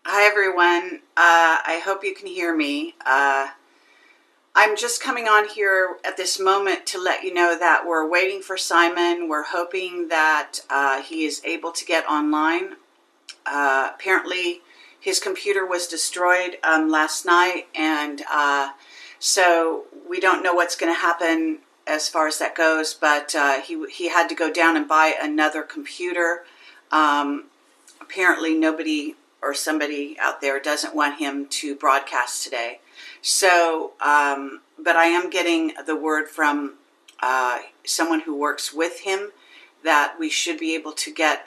Hi, everyone. I hope you can hear me. I'm just coming on here at this moment to let you know that we're waiting for Simon. We're hoping that he is able to get online. Apparently, his computer was destroyed last night, and so we don't know what's going to happen as far as that goes, but he had to go down and buy another computer. Apparently nobody or somebody out there doesn't want him to broadcast today. So, but I am getting the word from someone who works with him that we should be able to get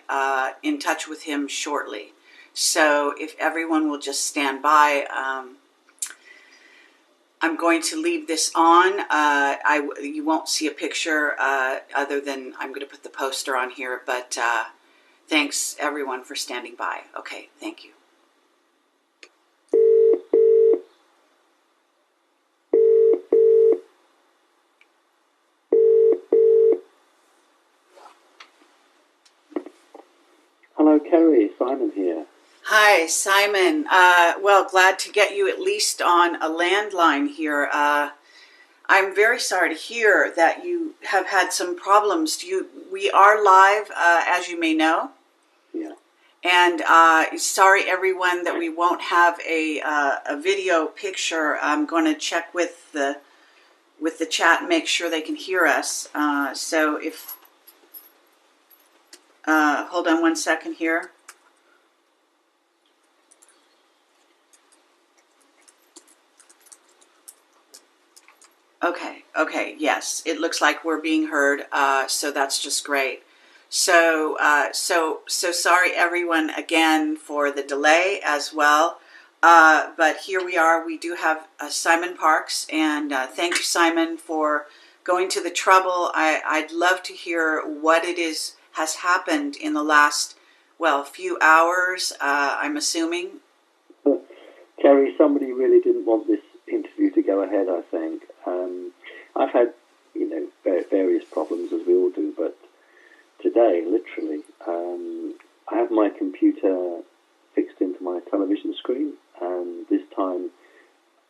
in touch with him shortly. So if everyone will just stand by, I'm going to leave this on. You won't see a picture other than I'm going to put the poster on here, but thanks everyone for standing by. Okay, thank you. Hello, Kerry. Simon here. Hi, Simon. Well, glad to get you at least on a landline here. I'm very sorry to hear that you have had some problems. We are live, as you may know. Yeah. And sorry, everyone, that we won't have a video picture. I'm going to check with the chat and make sure they can hear us. So if hold on one second here. Okay, yes, it looks like we're being heard, so that's just great. So sorry everyone again for the delay as well, but here we are. We do have Simon Parks, and thank you, Simon, for going to the trouble. I'd love to hear what it is has happened in the last, well, few hours, I'm assuming. Kerry, somebody really didn't want this interview to go ahead, I think. I've had, various problems, as we all do, but today, literally, I have my computer fixed into my television screen, and this time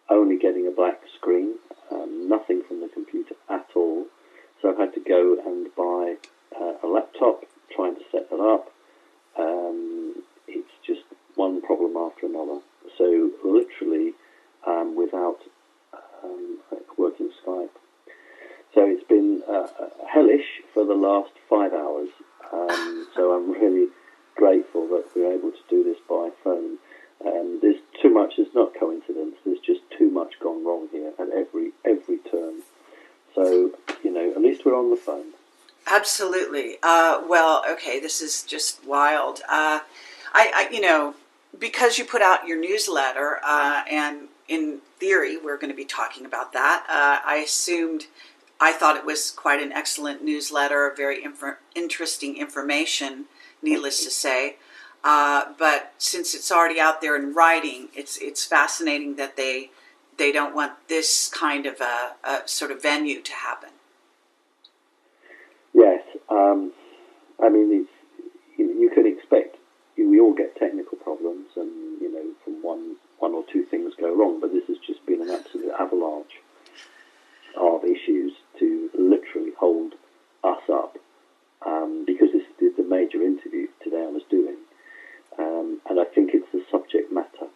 only getting a black screen, nothing from the computer at all. So I've had to go and buy a laptop, trying to set that up. It's just one problem after another. So literally, without working Skype. So it's been hellish for the last 5 hours. So I'm really grateful that we're able to do this by phone. There's too much. It's not coincidence. There's just too much gone wrong here at every turn. So at least we're on the phone. Absolutely. Well, okay, this is just wild. I because you put out your newsletter, and in theory, we're going to be talking about that. I thought it was quite an excellent newsletter, very interesting information, needless to say. But since it's already out there in writing, it's fascinating that they don't want this kind of a sort of venue to happen. Yes, I mean, you can expect. We all get technical problems, and from one or two things go wrong. But this has just been an absolute avalanche of issues to literally hold us up, because this is the major interview today I was doing, and I think it's the subject matter.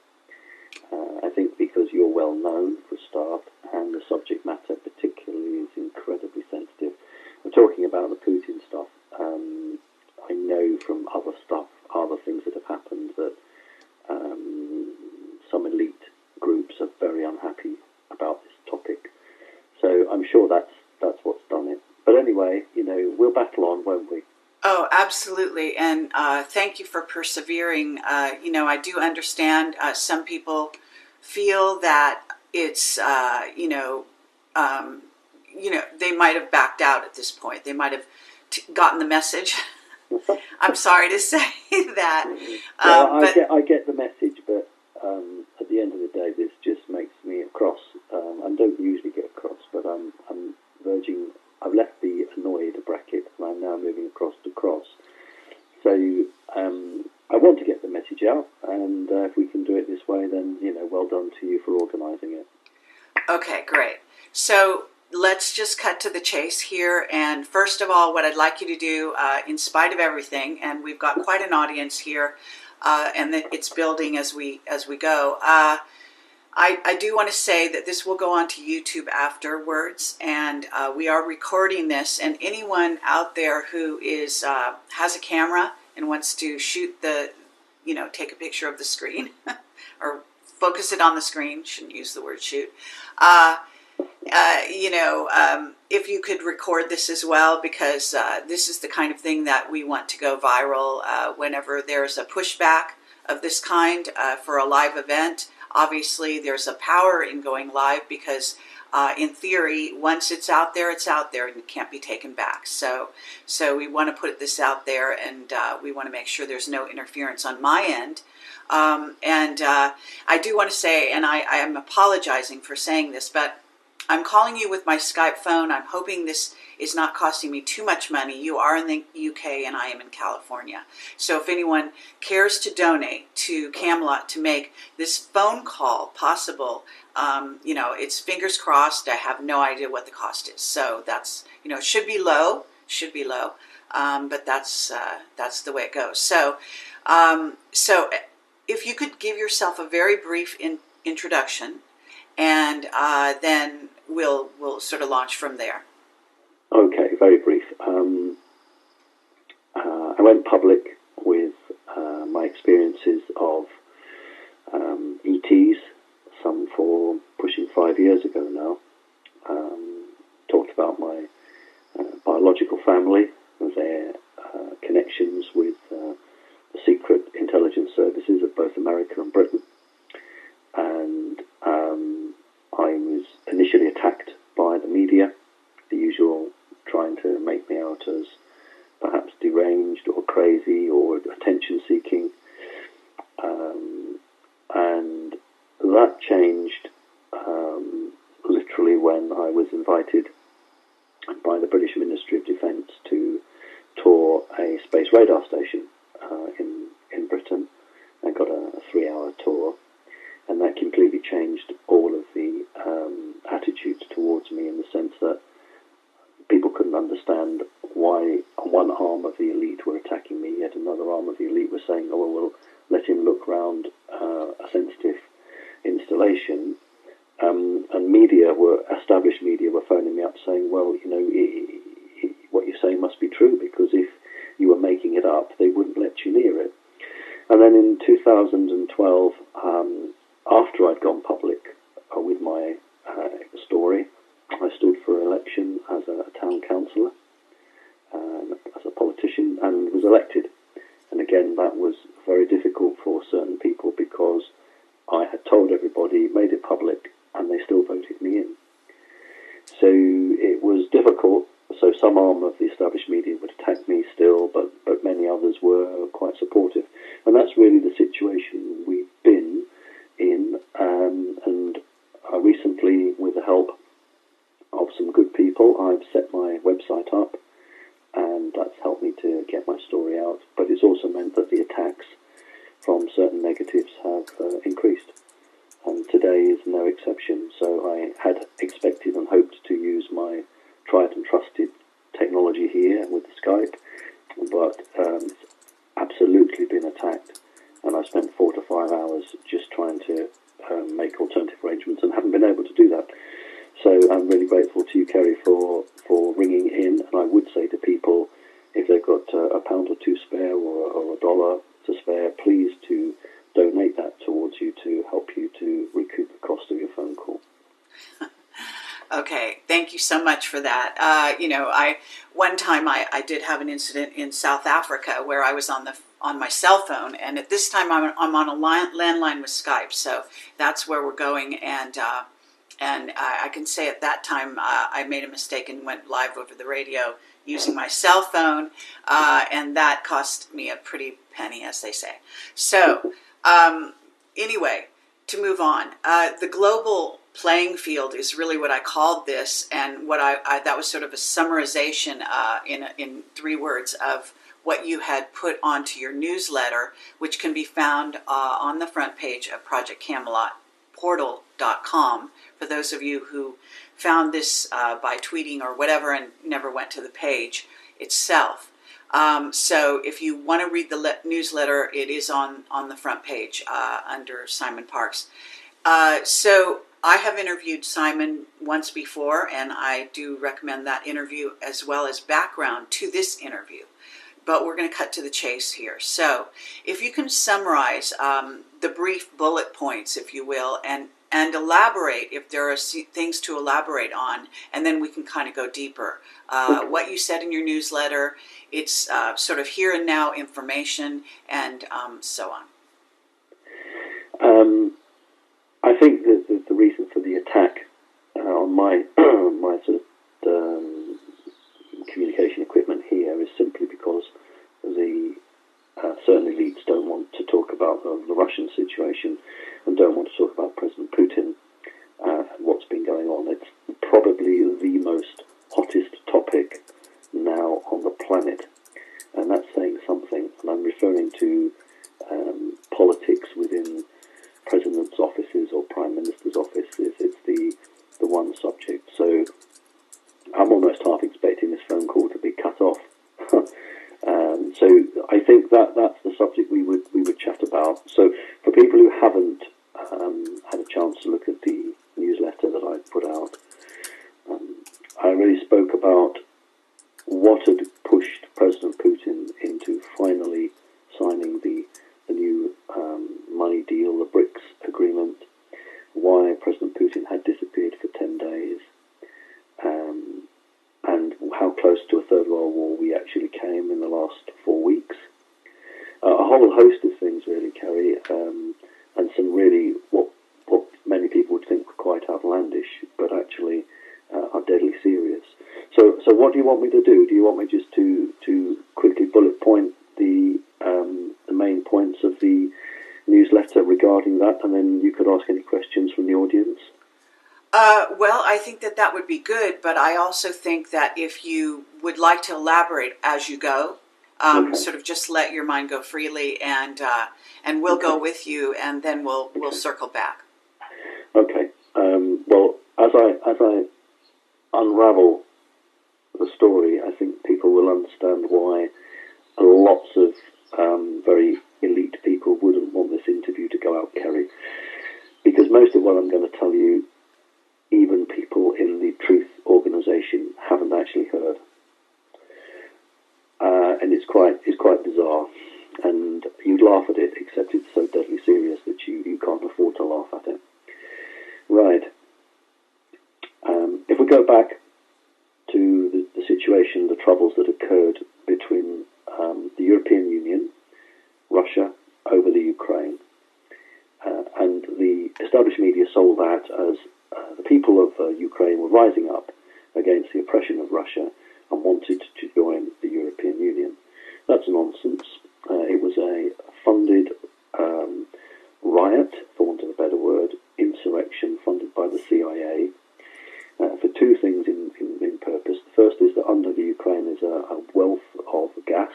I think because you're well known for a start, and the subject matter particularly is incredibly sensitive. I'm talking about the Putin stuff. I know from other things that have happened, that some elite groups are very unhappy about this topic. So I'm sure that's what's done it. But anyway, we'll battle on, won't we? Oh, absolutely. And thank you for persevering. I do understand some people feel that it's, they might have backed out at this point. They might have gotten the message. I'm sorry to say that. I get the message, but at the end of the day, this just makes me cross. I don't usually get cross, but I'm verging. I've left the annoyed bracket, and I'm now moving across to cross. So I want to get the message out, and if we can do it this way, then, well done to you for organising it. Okay, great. So let's just cut to the chase here. And first of all, what I'd like you to do, in spite of everything, and we've got quite an audience here, and it's building as we go. I do want to say that this will go on to YouTube afterwards, and we are recording this. And anyone out there who is has a camera and wants to shoot take a picture of the screen or focus it on the screen, shouldn't use the word shoot. If you could record this as well, because this is the kind of thing that we want to go viral whenever there's a pushback of this kind for a live event. Obviously, there's a power in going live because, in theory, once it's out there and it can't be taken back. So we want to put this out there, and we want to make sure there's no interference on my end. I do want to say, and I am apologizing for saying this, but I'm calling you with my Skype phone. I'm hoping this is not costing me too much money. You are in the UK and I am in California. So if anyone cares to donate to Camelot to make this phone call possible, it's fingers crossed. I have no idea what the cost is. So that's, it should be low, but that's the way it goes. So if you could give yourself a very brief introduction, and then we'll sort of launch from there. Okay, very brief. I went public with my experiences of ETs, some for pushing 5 years ago now. Talked about my biological family, their connections with the secret intelligence services of both America and Britain. And I was initially attacked by the media, the usual, trying to make me out as perhaps deranged or crazy or attention-seeking. And that changed literally when I was invited by the British Ministry of Defence to tour a space radar station in Britain. I got a 3-hour tour, and that completely changed all of the attitudes towards me, in the sense that people couldn't understand why one arm of the elite were attacking me, yet another arm of the elite was saying, oh, well, we'll let him look round a sensitive installation. And established media were phoning me up saying, well, what you're saying must be true, because if you were making it up, they wouldn't let you near it. And then in 2012, after I'd gone public with my story, I stood for election as a town councillor, as a politician, and was elected. And again, that was very difficult for certain people, because I had told everybody, made it public, and they still voted me in. So it was difficult. So some arm of the established media would attack me still, but many others were quite supportive. And that's really the situation we've been in. And recently, with the help of some good people, I've set my website up, and that's helped me to get my story out. But it's also meant that the attacks from certain negatives have increased. And today is no exception. So I had expected and hoped to use my tried and trusted technology here with the Skype, but it's absolutely been attacked, and I spent 4 to 5 hours just trying to make alternative arrangements, and haven't been able to do that. So I'm really grateful to you, Kerry, for ringing in. And I would say to people, if they've got a pound or two spare, or $1 to spare, please to donate that towards you to help you to recoup the cost of your phone call. Okay, thank you so much for that. One time I did have an incident in South Africa where I was on my cell phone, and at this time I'm on a landline with Skype, so that's where we're going. And I can say at that time I made a mistake and went live over the radio using my cell phone, and that cost me a pretty penny, as they say. So anyway, to move on, the global playing field is really what I called this, and what I that was sort of a summarization in 3 words of what you had put onto your newsletter, which can be found on the front page of Project Camelot portal.com, for those of you who found this by tweeting or whatever and never went to the page itself. So if you want to read the newsletter, it is on the front page under Simon Parkes. So I have interviewed Simon once before, and I do recommend that interview as well as background to this interview. But we're going to cut to the chase here. So if you can summarize the brief bullet points, if you will, and elaborate if there are things to elaborate on, and then we can kind of go deeper. What you said in your newsletter, it's sort of here and now information, and so on. I think that the reason for the attack on my my sort of communication equipment here is simply because the certain elites don't want to talk about the Russian situation and don't want to talk about President Putin and what's been going on. It's probably the most hottest topic now on the planet, and that's saying something. And I'm referring to politics within president's offices or prime minister's offices. It's the one subject. So I'm almost half expecting this phone call to be cut off. So I think that's the subject we would chat about. So for people who haven't had a chance to look at the newsletter that I put out, I really spoke about what had pushed President Putin into finally signing the new money deal, the BRICS agreement, why President Putin had disappeared for 10 days, and how close to a third world war we actually came in the last 4 weeks. A whole host of things really, Kerry, and some really what many people would think were quite outlandish, but actually are deadly serious. So what do you want me to do? Do you want me just to quickly bullet point the main points of the newsletter regarding that, and then you could ask any questions from the audience? Well, I think that would be good, but I also think that if you would like to elaborate as you go, okay, sort of just let your mind go freely, and we'll go with you, and then we'll circle back. Okay. Well, as I unravel the story, I think people will understand why lots of very elite people wouldn't want this interview to go out, Kerry, because most of what I'm going to tell you, even people in the Truth Organization haven't actually heard, and it's quite bizarre, and you'd laugh at it, except it's so deadly serious that you can't afford to laugh at it. Right. If we go back to the situation, the troubles that occurred between the European Union, Russia, over the Ukraine, and the established media sold that as the people of Ukraine were rising up against the oppression of Russia and wanted to join the European Union. That's nonsense. It was a funded riot, for want of a better word, insurrection funded by the CIA for two things in purpose. The first is that under the Ukraine is a wealth of gas,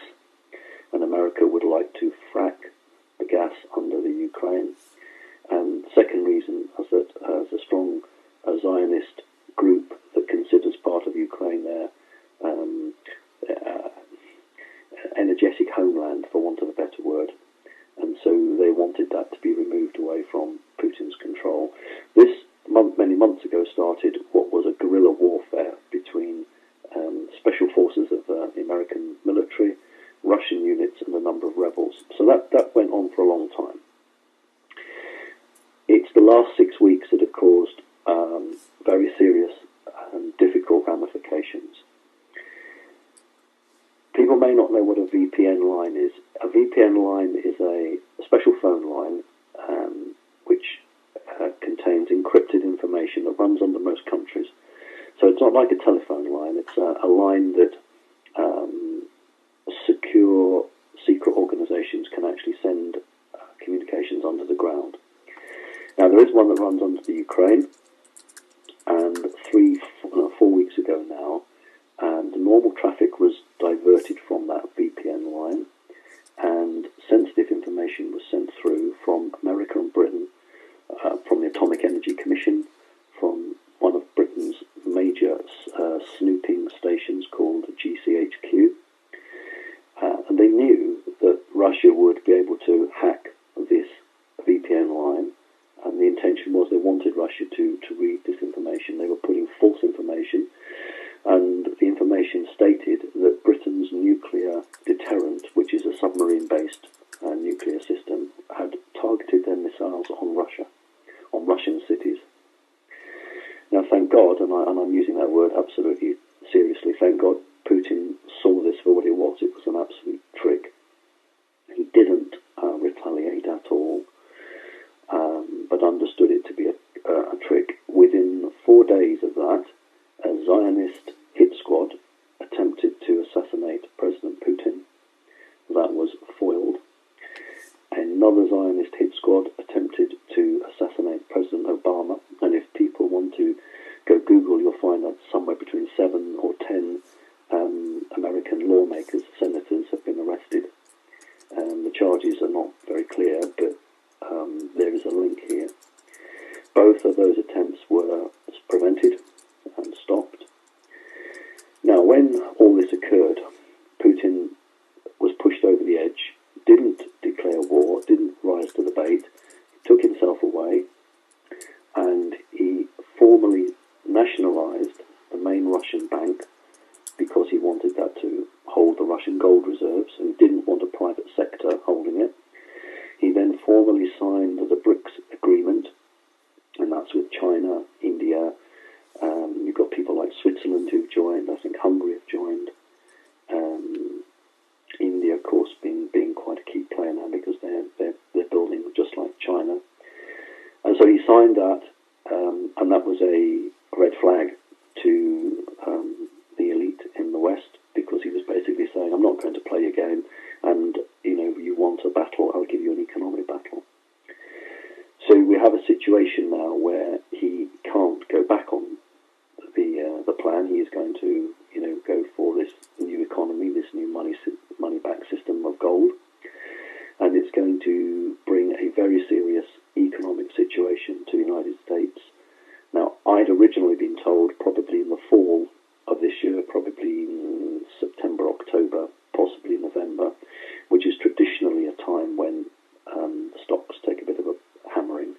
and America would like to frack the gas under the Ukraine. And the second reason is that as a strong Zionist group that considers part of Ukraine their energetic homeland, for want of a better word, and so they wanted that to be removed away from Putin's control. This many months ago started what was a guerrilla warfare between special forces of the American military, Russian units, and a number of rebels. So that went on for a long time. It's the last 6 weeks that have caused very serious and difficult ramifications. People may not know what a VPN line is. A VPN line is a special phone line which contains encrypted information that runs under most countries. So it's not like a telephone line. It's a line that secure secret organizations can actually send communications under the ground. Now, there is one that runs under the Ukraine, and 4 weeks ago now, the normal traffic was diverted from that VPN line be able to hack this VPN line, and the intention was they wanted Russia to read this information. They were putting false information, and the information stated that Britain's nuclear deterrent, which is a submarine-based nuclear system, had targeted their missiles on Russia, on Russian cities. Now, thank God, and I'm using that word absolutely seriously, thank God Putin saw this for what it was. It was an absolute trick. He didn't retaliate at all, but understood it to be a trick. Within 4 days of that, a Zionist hit squad attempted to assassinate President Putin. That was foiled. Another Zionist hit squad attempted to assassinate President Obama, and if people want to go Google, you'll find that somewhere between 7 or 10 American lawmakers, senators, have been arrested. The charges are not very clear, but there is a link here. Both of those attempts were prevented and stopped. Now, when all this occurred, Putin was pushed over the edge, didn't declare war, didn't rise to the bait, took himself away, and he formally nationalized the main Russian bank because he wanted that to hold the Russian gold reserves and didn't want a private sector holding it. He then formally signed the BRICS agreement, and that's with China, India. You've got people like Switzerland who've joined. I think Hungary have joined. India, of course, being quite a key player now because they're building just like China. And so he signed that, and that was a red flag to the elite in the West, because he was basically saying, I'm not going to play your game, and you want a battle, I'll give you an economic battle. So we have a situation now where he can't go back on the plan. He is going to go for this new economy, this new money-back system of gold, and it's going to bring a very serious economic situation to the United States. Now, I'd originally been told probably in the fall of this year, probably in September, October, possibly November, which is traditionally a time when the stocks take a bit of a hammering.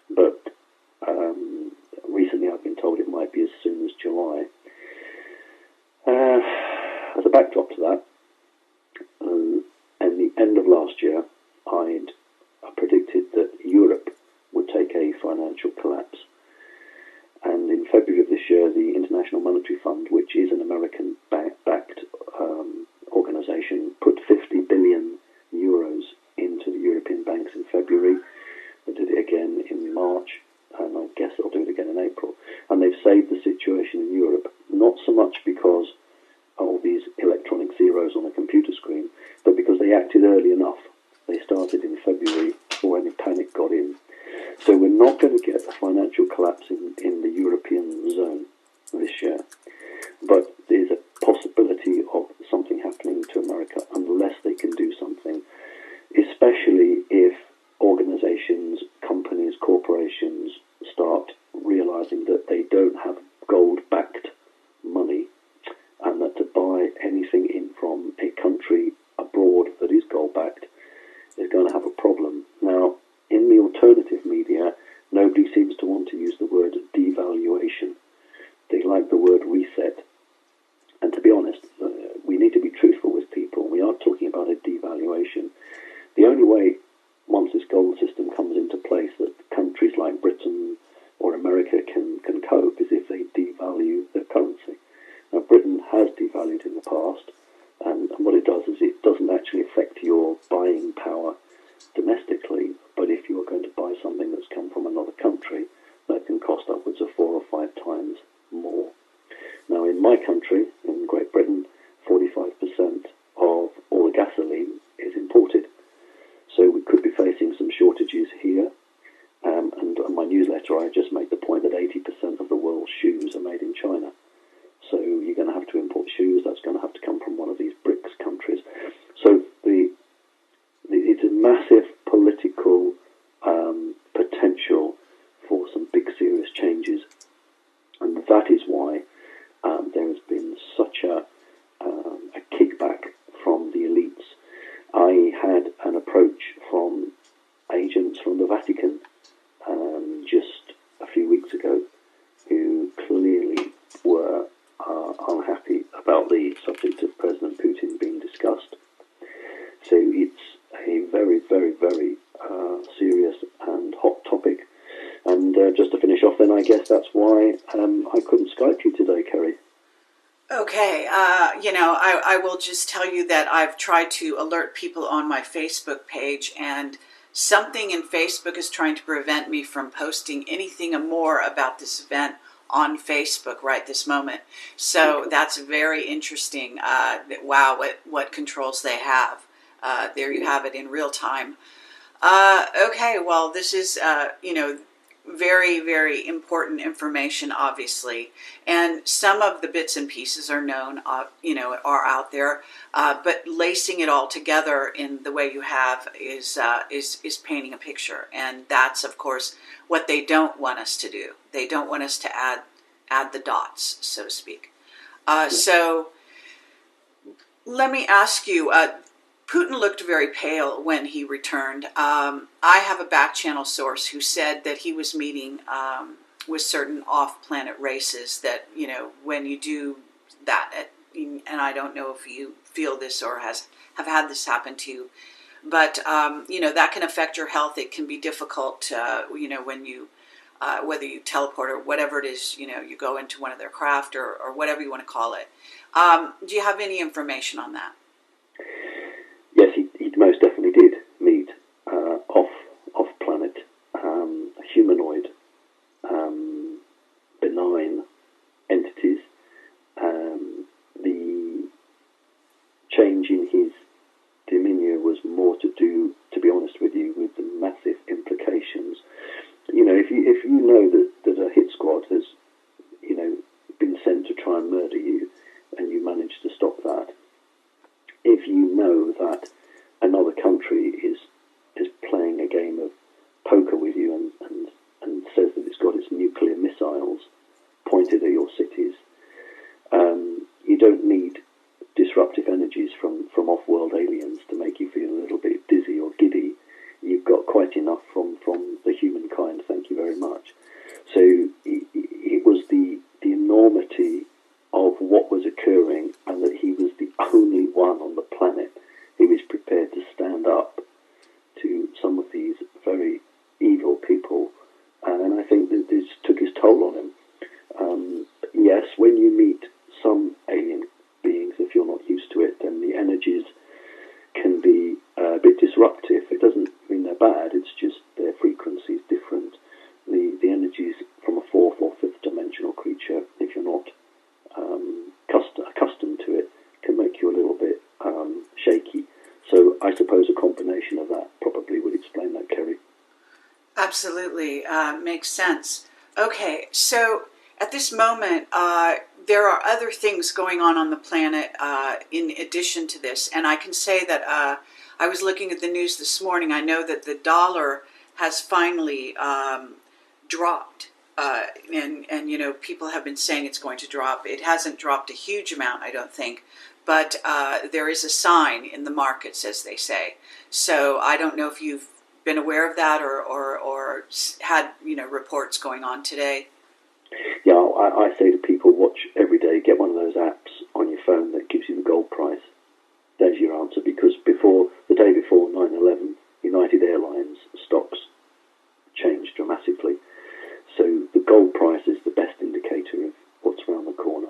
But recently I've been told it might be as soon as July. As a backdrop to that, at the end of last year, I predicted that Europe would take a financial collapse. And in February of this year, the International Monetary Fund, which is an American-backed organisation, put 50 billion euros into the European banks in February. They did it again in March, and I guess they'll do it again in April. And they've saved the situation in Europe, not so much because all these electronic zeros on a computer screen, but because they acted early enough. They started in February before any panic got in. So we're not going to get a financial collapse in the European zone this year. But there's a possibility of something happening to America unless they can do something, especially if organizations, companies, corporations start realizing that they don't have gold-backed money, and that to buy anything in from a country abroad that is gold-backed is going to have a problem. Now, in the alternative media, nobody seems to want to use the word devaluation. They like the word reset. And to be honest, we need to be truthful with people. We are talking about a devaluation. The only way, once this gold system comes into place, that countries like Britain or America can cope is if they devalue their currency. Now, Britain has devalued in the past, and what it does is it doesn't actually affect your buying power domestically, but if you are going to buy something that's come from another country, that can cost upwards of 4 or 5 times more. Now, in my country, in Great Britain, 45% of all the gasoline is imported. So we could be facing some shortages here. And on my newsletter, I just made the point that 80% of the world's shoes are made in China. So you're going to have to import shoes. That's going to have to come from one of these BRICS countries. So it's a massive political potential for some big serious changes. And that is why there has been such a kickback from the elites. I had an approach just to finish off, then I guess that's why I couldn't Skype you today, Kerry. Okay, I will just tell you that I've tried to alert people on my Facebook page, and something in Facebook is trying to prevent me from posting anything more about this event on Facebook right this moment. So that's very interesting. Wow, what controls they have. There you have it in real time. Okay, well, this is, very, very important information, obviously. And some of the bits and pieces are known, are out there. But lacing it all together in the way you have is painting a picture. And that's, of course, what they don't want us to do. They don't want us to add the dots, so to speak. So let me ask you, Putin looked very pale when he returned. I have a back channel source who said that he was meeting with certain off-planet races that, when you do that, and I don't know if you feel this or have had this happen to you, but, that can affect your health. It can be difficult, when you, whether you teleport or whatever it is, you go into one of their craft or whatever you want to call it. Do you have any information on that? Yes, he most definitely did meet off planet, humanoid, benign entities. The change in his demeanour was more to do, to be honest with you, with the massive implications. If you know that a hit squad has, been sent to try and murder you, and you manage to stop that. If you know that another country is playing a game of poker with you and says that it's got its nuclear missiles pointed at your cities, you don't need disruptive energies from off-world aliens to make you feel a little bit dizzy or giddy. You've got quite enough from the humankind, thank you very much. So it was the enormity of what was occurring, and that he was the only one on the planet who was prepared to stand up to some of these very evil people, and I think that this took its toll on him. Yes, when you meet some alien beings, if you're not used to it, then the energies can be a bit disruptive. It doesn't mean they're bad, it's just their frequency is different. The energies from a fourth or fifth dimensional creature, if you're not accustomed to it, can make you a little bit shaky. So I suppose a combination of that probably would explain that, Kerry. Absolutely. Makes sense. Okay, so at this moment, there are other things going on the planet in addition to this. And I can say that I was looking at the news this morning. I know that the dollar has finally dropped. And people have been saying it's going to drop. It hasn't dropped a huge amount, I don't think. But there is a sign in the markets, as they say. So I don't know if you've been aware of that or had reports going on today. Yeah, I say to people, watch every day, get one of those apps on your phone that gives you the gold price. There's your answer, because the day before 9/11, United Airlines stocks changed dramatically. So the gold price is the best indicator of what's around the corner.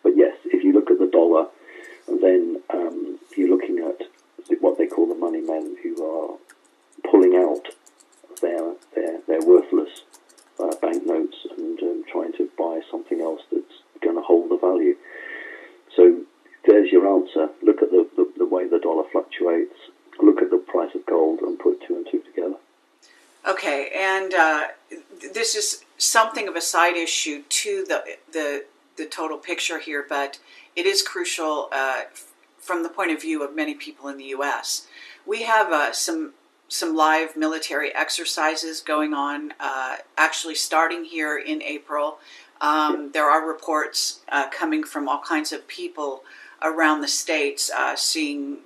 But yes, if you look at the dollar, and then you're looking at what they call the money men, who are pulling out their worthless banknotes and trying to buy something else that's going to hold the value. So there's your answer. Look at the way the dollar fluctuates. Look at the price of gold and put two and two together. Okay, and this is something of a side issue to the total picture here, but it is crucial from the point of view of many people in the U.S. We have some live military exercises going on, actually starting here in April. There are reports coming from all kinds of people around the states seeing,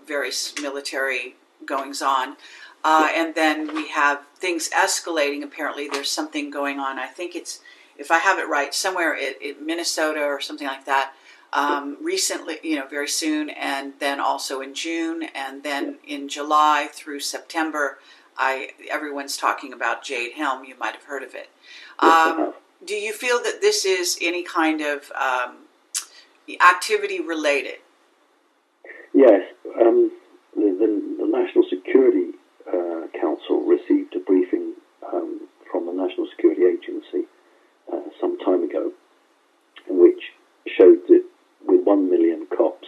various military goings on. And then we have things escalating. Apparently there's something going on. I think it's, if I have it right, somewhere in Minnesota or something like that. Recently, very soon, and then also in June, and then in July through September, everyone's talking about Jade Helm. You might have heard of it. Yes, I have. Do you feel that this is any kind of activity related? Yes, the National Security Council received a briefing from the National Security Agency some time ago, which showed that with 1 million cops,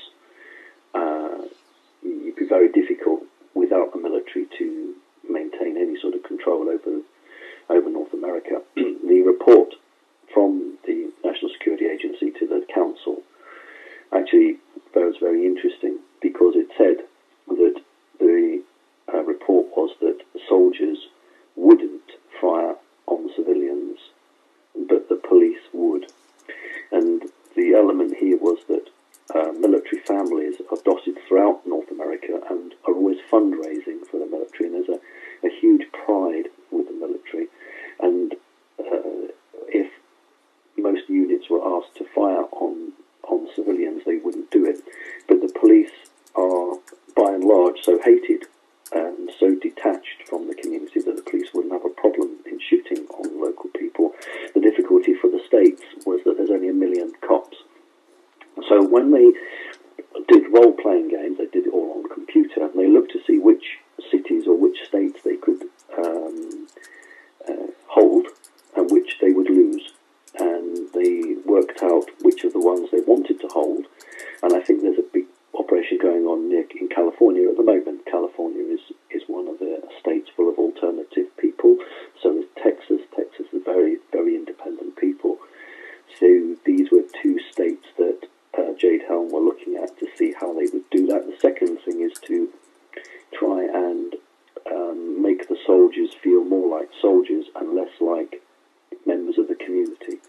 it'd be very difficult without the military to maintain any sort of control over North America. The report from the National Security Agency to the Council actually was very interesting, because it said that the report was that soldiers wouldn't fire on civilians, but the police would. And the element here was that military families are dotted throughout North America and are always fundraising for the military, and there's a huge pride with the military. And if most units were asked to fire on civilians, they wouldn't do it. But the police are, by and large, so hated and so detached from the community that the police wouldn't have a problem in shooting on local people. The difficulty for the states was that there's only 1 million cops. So when they did role-playing games, they did it all on computer, and they looked to see which cities or which states they could hold and which they would lose. And they worked out which of the ones they wanted to hold. And I think there's a big operation going on in California at the moment. California is one of the states full of alternative people. So is Texas. Texas is very, very independent people. So these were two states that Jade Helm were looking at to see how they would do that. The second thing is to try and make the soldiers feel more like soldiers and less like members of the community.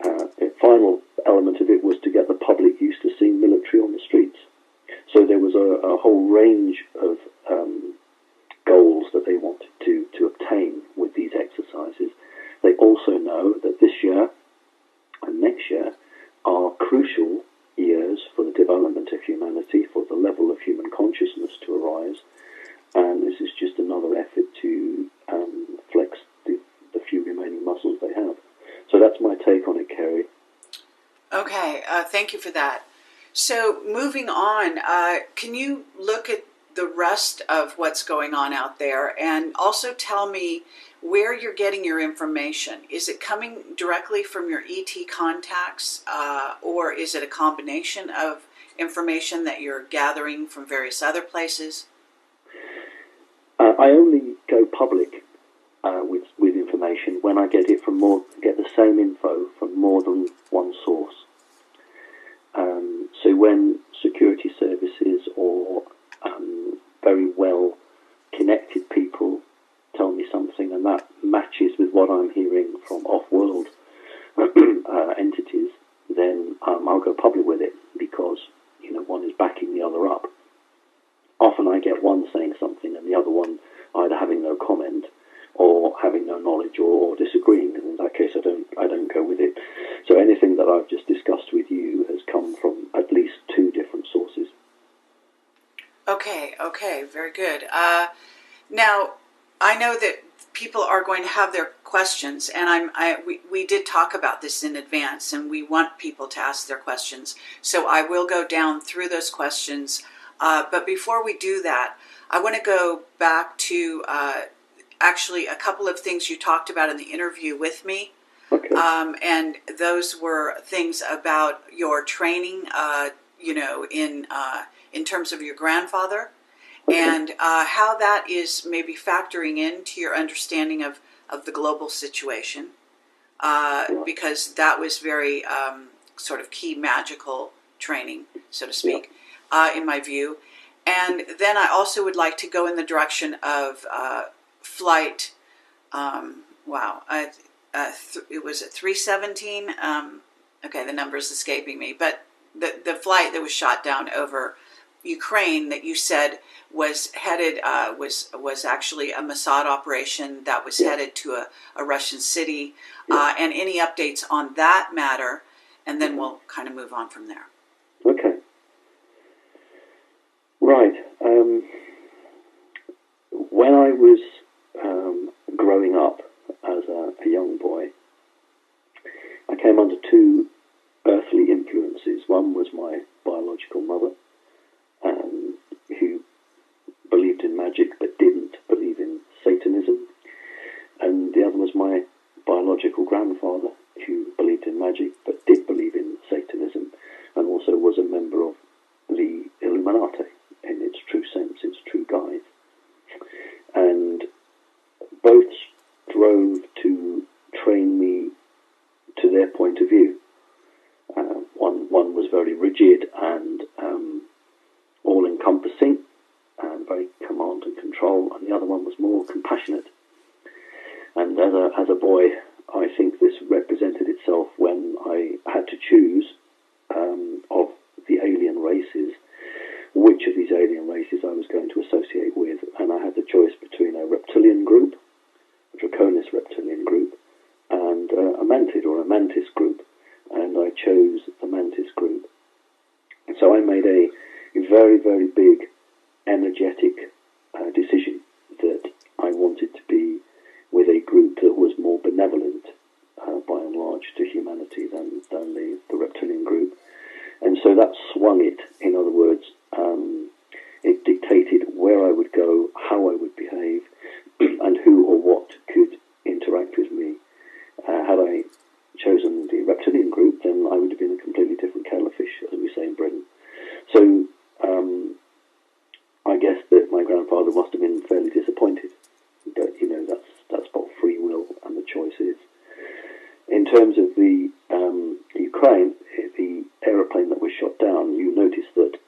The final element of it was to get the public used to seeing military on the streets. So there was a whole range of goals that they wanted to obtain with these exercises. They also know that this year and next year are crucial years for the development of humanity, for the level of human consciousness to arise, and this is just another effort to flex the few remaining muscles they have. So that's my take on it, Kerry. Okay, thank you for that. So moving on, can you look at the rest of what's going on out there and also tell me where you're getting your information? Is it coming directly from your ET contacts, or is it a combination of information that you're gathering from various other places? I only go public with information when I get the same info from more than one source. So when security services or very well connected people tell me something and that matches with what I'm hearing from off-world entities, then I'll go public with it, because one is backing the other up. Often I get one saying something and the other one either having no comment or having no knowledge or disagreeing. And in that case, I don't go with it. So anything that I've just discussed with you has come from at least 2 different sources. Okay, very good. Now, I know that people are going to have their questions, and we did talk about this in advance, and we want people to ask their questions. So I will go down through those questions. But before we do that, I want to go back to actually a couple of things you talked about in the interview with me. Okay. And those were things about your training, in terms of your grandfather, Okay. and how that is maybe factoring into your understanding of the global situation, because that was very sort of key magical training, so to speak, in my view. And then I also would like to go in the direction of flight. It was at 317. Okay, the number is escaping me, but the flight that was shot down over Ukraine that you said was headed was actually a Mossad operation that was headed to a Russian city, and any updates on that matter, and then we'll kind of move on from there. Okay. Right. when I was growing up as a young boy, I came under two earthly influences. One was my biological mother, who believed in magic but didn't believe in Satanism. And the other was my biological grandfather, who believed in magic but did believe in Satanism, and also was a member of the Illuminati in its true sense, its true guise. And both strove to train me to their point of view. One was very rigid and all-encompassing and very command and control, and the other one was more compassionate. And as a boy, I think this represented itself when I had to choose of the alien races, which of these alien races I was going to associate with. And I had the choice between a reptilian group, a Draconis reptilian group, and a mantid or a mantis group. And I chose the mantis group. And so I made a very, very big energetic decision that I wanted to be with a group that was more benevolent, by and large, to humanity than the reptilian group. And so that swung it. In other words, it dictated where I would go, how I would behave, and who or what could interact with me. Had I chosen the reptilian group, then I would have been a completely different kettle of fish, as we say in Britain. So I guess that my grandfather must have been fairly disappointed. But, that's what free will and the choice is. In terms of the Ukraine, the aeroplane that was shot down, you notice that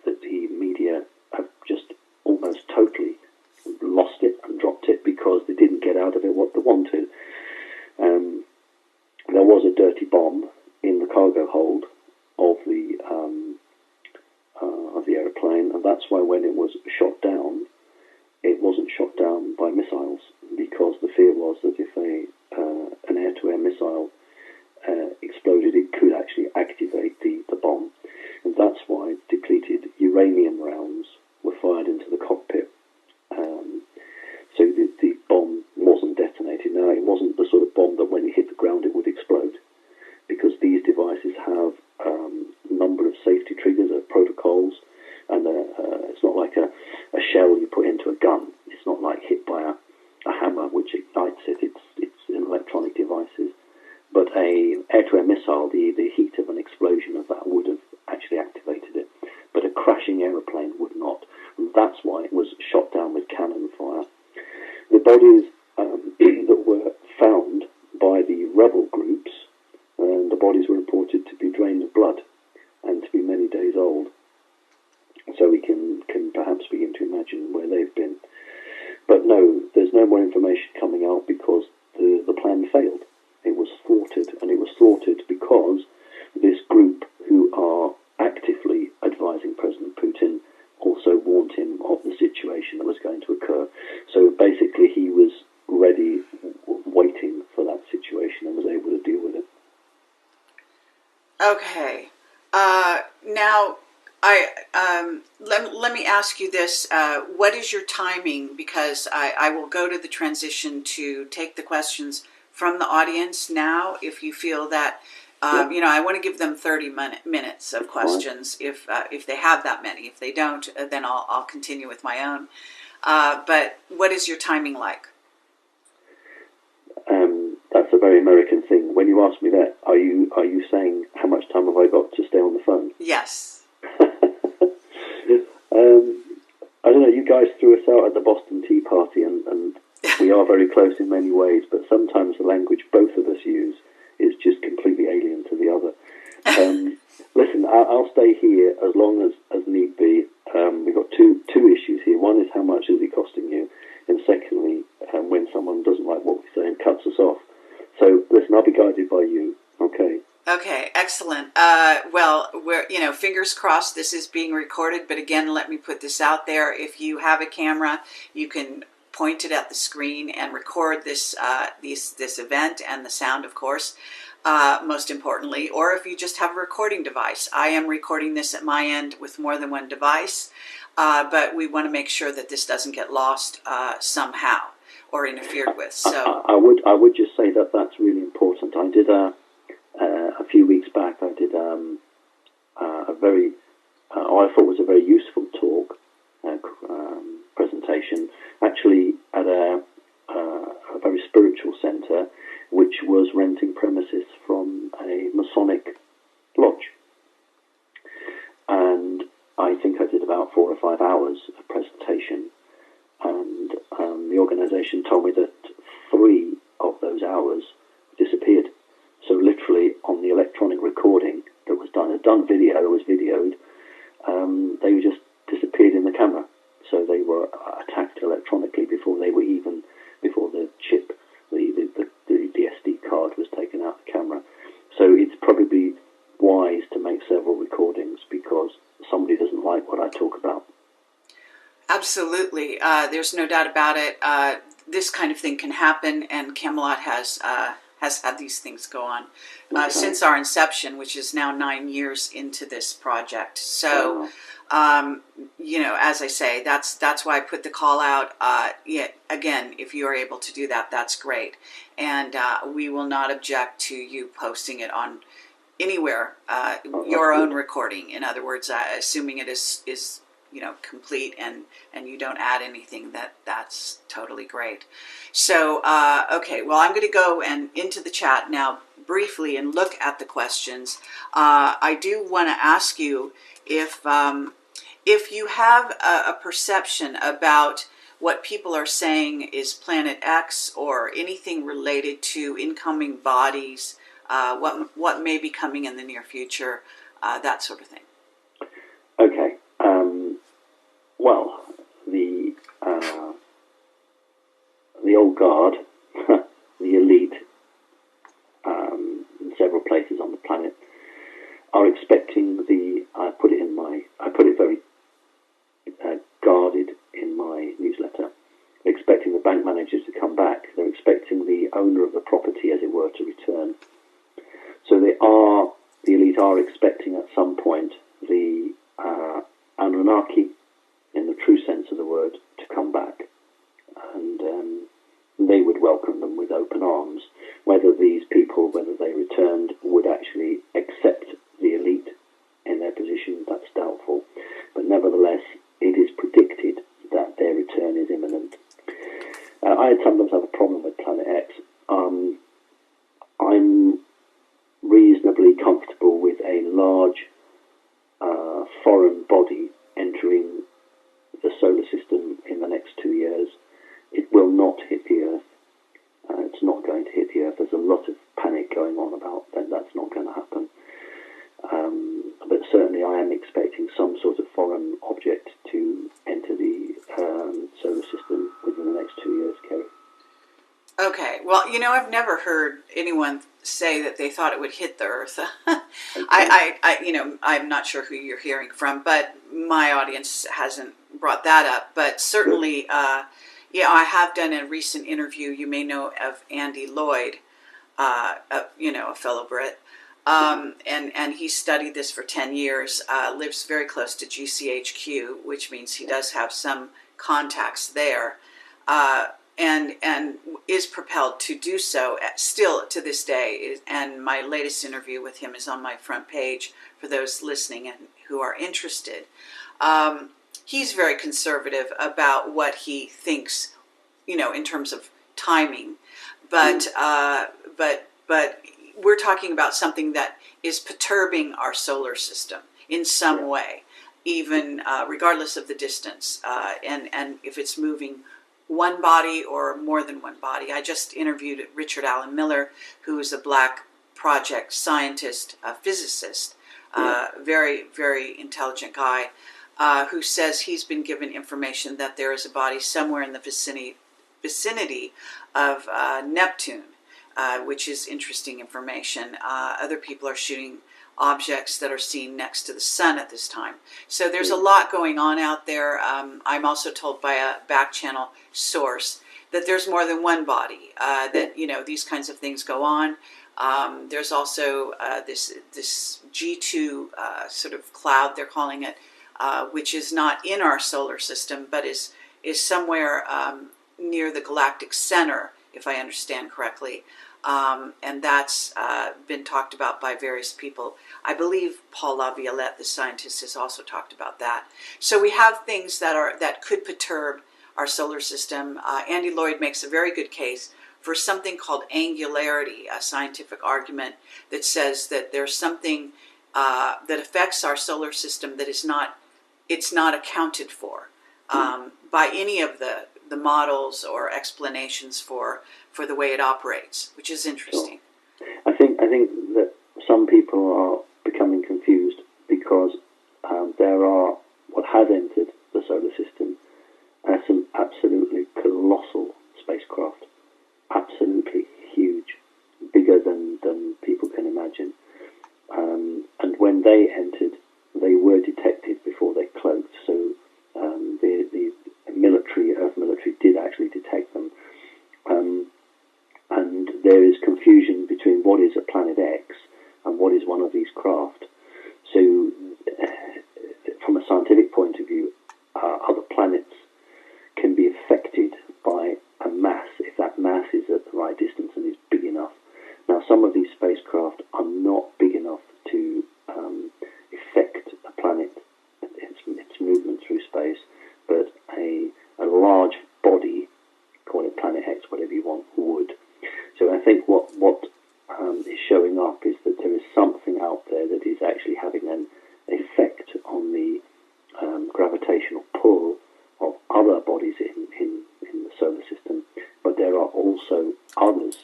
the media have just almost totally lost it and dropped it because they didn't get out of it what they wanted. There was a dirty bomb in the cargo hold of the aeroplane, and that's why when it was shot down, it wasn't shot down by missiles, because the fear was that if an air-to-air missile exploded, it could actually activate the bomb. And that's why depleted uranium rounds were fired into the cockpit. So the bomb wasn't detonated. Now, it wasn't the sort of bomb that when it hit the ground it would explode, because these devices have a number of safety triggers, protocols, and it's not like a shell you put into a gun. It's not like hit by a hammer which ignites it. It's electronic devices. But a air-to-air missile, the heat of an explosion of that would have actually activated it. But a crashing aeroplane would not. And that's why it was shot down with cannon fire. The bodies that were found by the rebel groups, the bodies were reported to be drained of blood and to be many days old. So we can perhaps begin to imagine where they've been. But no, there's no more information coming out because the plan failed. It was thwarted, and it was thwarted because this group, who are actively advising President Putin, also warned him of the situation that was going to occur. So basically he was ready, waiting for that situation, and was able to deal with it. Okay. Now, let me ask you this. What is your timing? Because I will go to the transition to take the questions from the audience now, if you feel that, I want to give them 30 minutes of questions, if they have that many. If they don't, then I'll continue with my own. But what is your timing like? That's a very American thing. When you ask me that, are you saying how much time have I got to stay on the phone? Yes. I don't know, you guys threw us out at the Boston Tea Party, and we are very close in many ways, but sometimes the language both of us use is just completely alien to the other. Listen, I'll stay here as long as need be. We've got two issues here. One is how much is it costing you, and secondly, when someone doesn't like what we say and cuts us off. So listen, I'll be guided by you. Okay. Okay, excellent. Well, we're, fingers crossed this is being recorded, but again, let me put this out there. If you have a camera, you can point it at the screen and record this event and the sound, of course, most importantly. Or if you just have a recording device. I am recording this at my end with more than one device. but we want to make sure that this doesn't get lost somehow or interfered with. So I would just say that that's really important. I did a few weeks back. I did a very I thought was a very useful talk presentation, actually at a very spiritual centre, which was renting premises from a Masonic lodge. And I think I did about 4 or 5 hours of presentation, and the organisation told me that 3 of those hours disappeared. So literally on the electronic recording that was done, was videoed, they just disappeared in the camera. So they were attacked electronically before the chip, the SD card was taken out of the camera. So it's probably wise to make several recordings because somebody doesn't like what I talk about. absolutely, there's no doubt about it. This kind of thing can happen, and Camelot has had these things go on since our inception, which is now 9 years into this project. So, as I say, that's why I put the call out. Again, if you are able to do that, that's great, and we will not object to you posting it on anywhere, your own recording. In other words, assuming it is complete and you don't add anything, that's totally great. So okay, well, I'm going to go and into the chat now briefly and look at the questions. I do want to ask you if you have a perception about what people are saying is Planet X or anything related to incoming bodies, what may be coming in the near future, that sort of thing. Okay. Well, the old guard, the elite, in several places on the planet, are expecting I put it very guarded in my newsletter. They're expecting the bank managers to come back. They're expecting the owner of the property, as it were, to return. So the elite are expecting at some point the Anunnaki, in the true sense of the word, to come back. And they would welcome them with open arms. Whether these people, whether they returned, would actually accept the elite in their position, that's doubtful. But nevertheless, it is predicted that their return is imminent. I sometimes have a problem with Planet X. I'm reasonably comfortable with a large foreign body entering the solar system in the next 2 years. It will not hit the Earth. It's not going to hit the Earth. There's a lot of panic going on about that. That's not going to happen. But certainly I am expecting some sort of foreign object to enter the solar system within the next 2 years, Kerry. Okay, well, I've never heard anyone say that they thought it would hit the Earth. Okay. I'm not sure who you're hearing from, but my audience hasn't brought that up. But certainly, I have done a recent interview. You may know of Andy Lloyd, a fellow Brit, and he studied this for 10 years. Lives very close to GCHQ, which means he does have some contacts there. And is propelled to do so still to this day. And my latest interview with him is on my front page for those listening and who are interested. He's very conservative about what he thinks, in terms of timing. But we're talking about something that is perturbing our solar system in some way, even regardless of the distance, and if it's moving one body or more than one body. I just interviewed Richard Allen Miller, who is a Black Project scientist, a physicist, very, very intelligent guy, who says he's been given information that there is a body somewhere in the vicinity of Neptune, which is interesting information. Other people are shooting objects that are seen next to the sun at this time. So there's a lot going on out there. I'm also told by a back channel source that there's more than one body, that, these kinds of things go on. There's also this G2 sort of cloud, they're calling it, which is not in our solar system, but is somewhere near the galactic center, if I understand correctly. And that's been talked about by various people. I believe Paul Laviolette, the scientist, has also talked about that. So we have things that could perturb our solar system. Andy Lloyd makes a very good case for something called angularity, a scientific argument that says that there's something that affects our solar system that it's not accounted for by any of the models or explanations for the way it operates, which is interesting. Sure. I think that some people are becoming confused because there are what has entered the solar system as some absolutely colossal spacecraft, absolutely huge, bigger than people can imagine. And when they entered, they were detected before they cloaked. So the military, Earth military, did actually detect them. And there is confusion between what is a Planet X and what is one of these craft. So from a scientific point of view, other planets can be affected by a mass, if that mass is at the right distance and is big enough. Now, some of these spacecraft are not big enough to affect a planet, its movement through space, but a large body, call it Planet X, whatever you want, would. So I think what is showing up is that there is something out there that is actually having an effect on the gravitational pull of other bodies in the solar system, but there are also others,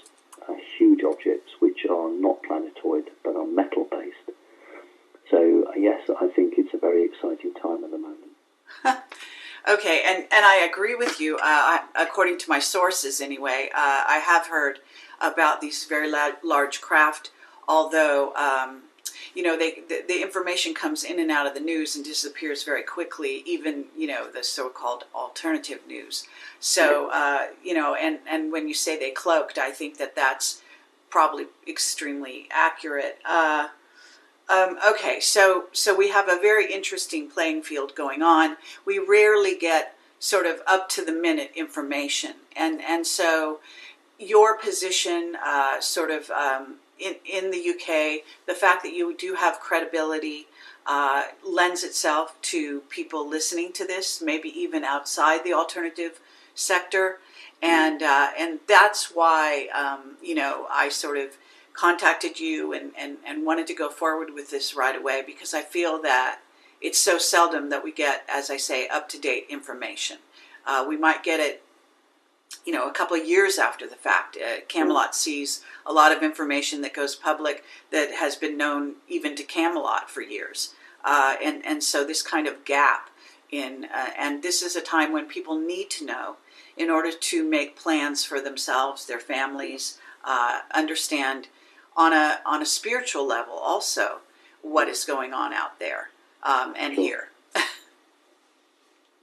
huge objects, which are not planetoid but are metal-based. So yes, I think it's a very exciting time at the moment. Okay, and I agree with you. According to my sources, anyway, I have heard about these very large craft. Although, the information comes in and out of the news and disappears very quickly. Even the so-called alternative news. So and when you say they cloaked, I think that's probably extremely accurate. Okay, so we have a very interesting playing field going on. We rarely get sort of up to the minute information, and so your position, in the UK, the fact that you do have credibility lends itself to people listening to this, maybe even outside the alternative sector, and that's why I sort of contacted you and wanted to go forward with this right away, because I feel that it's so seldom that we get, as I say, up-to-date information. We might get it, a couple of years after the fact. Camelot sees a lot of information that goes public that has been known even to Camelot for years. And so this kind of gap and this is a time when people need to know in order to make plans for themselves, their families, understand on a spiritual level also what is going on out there and here.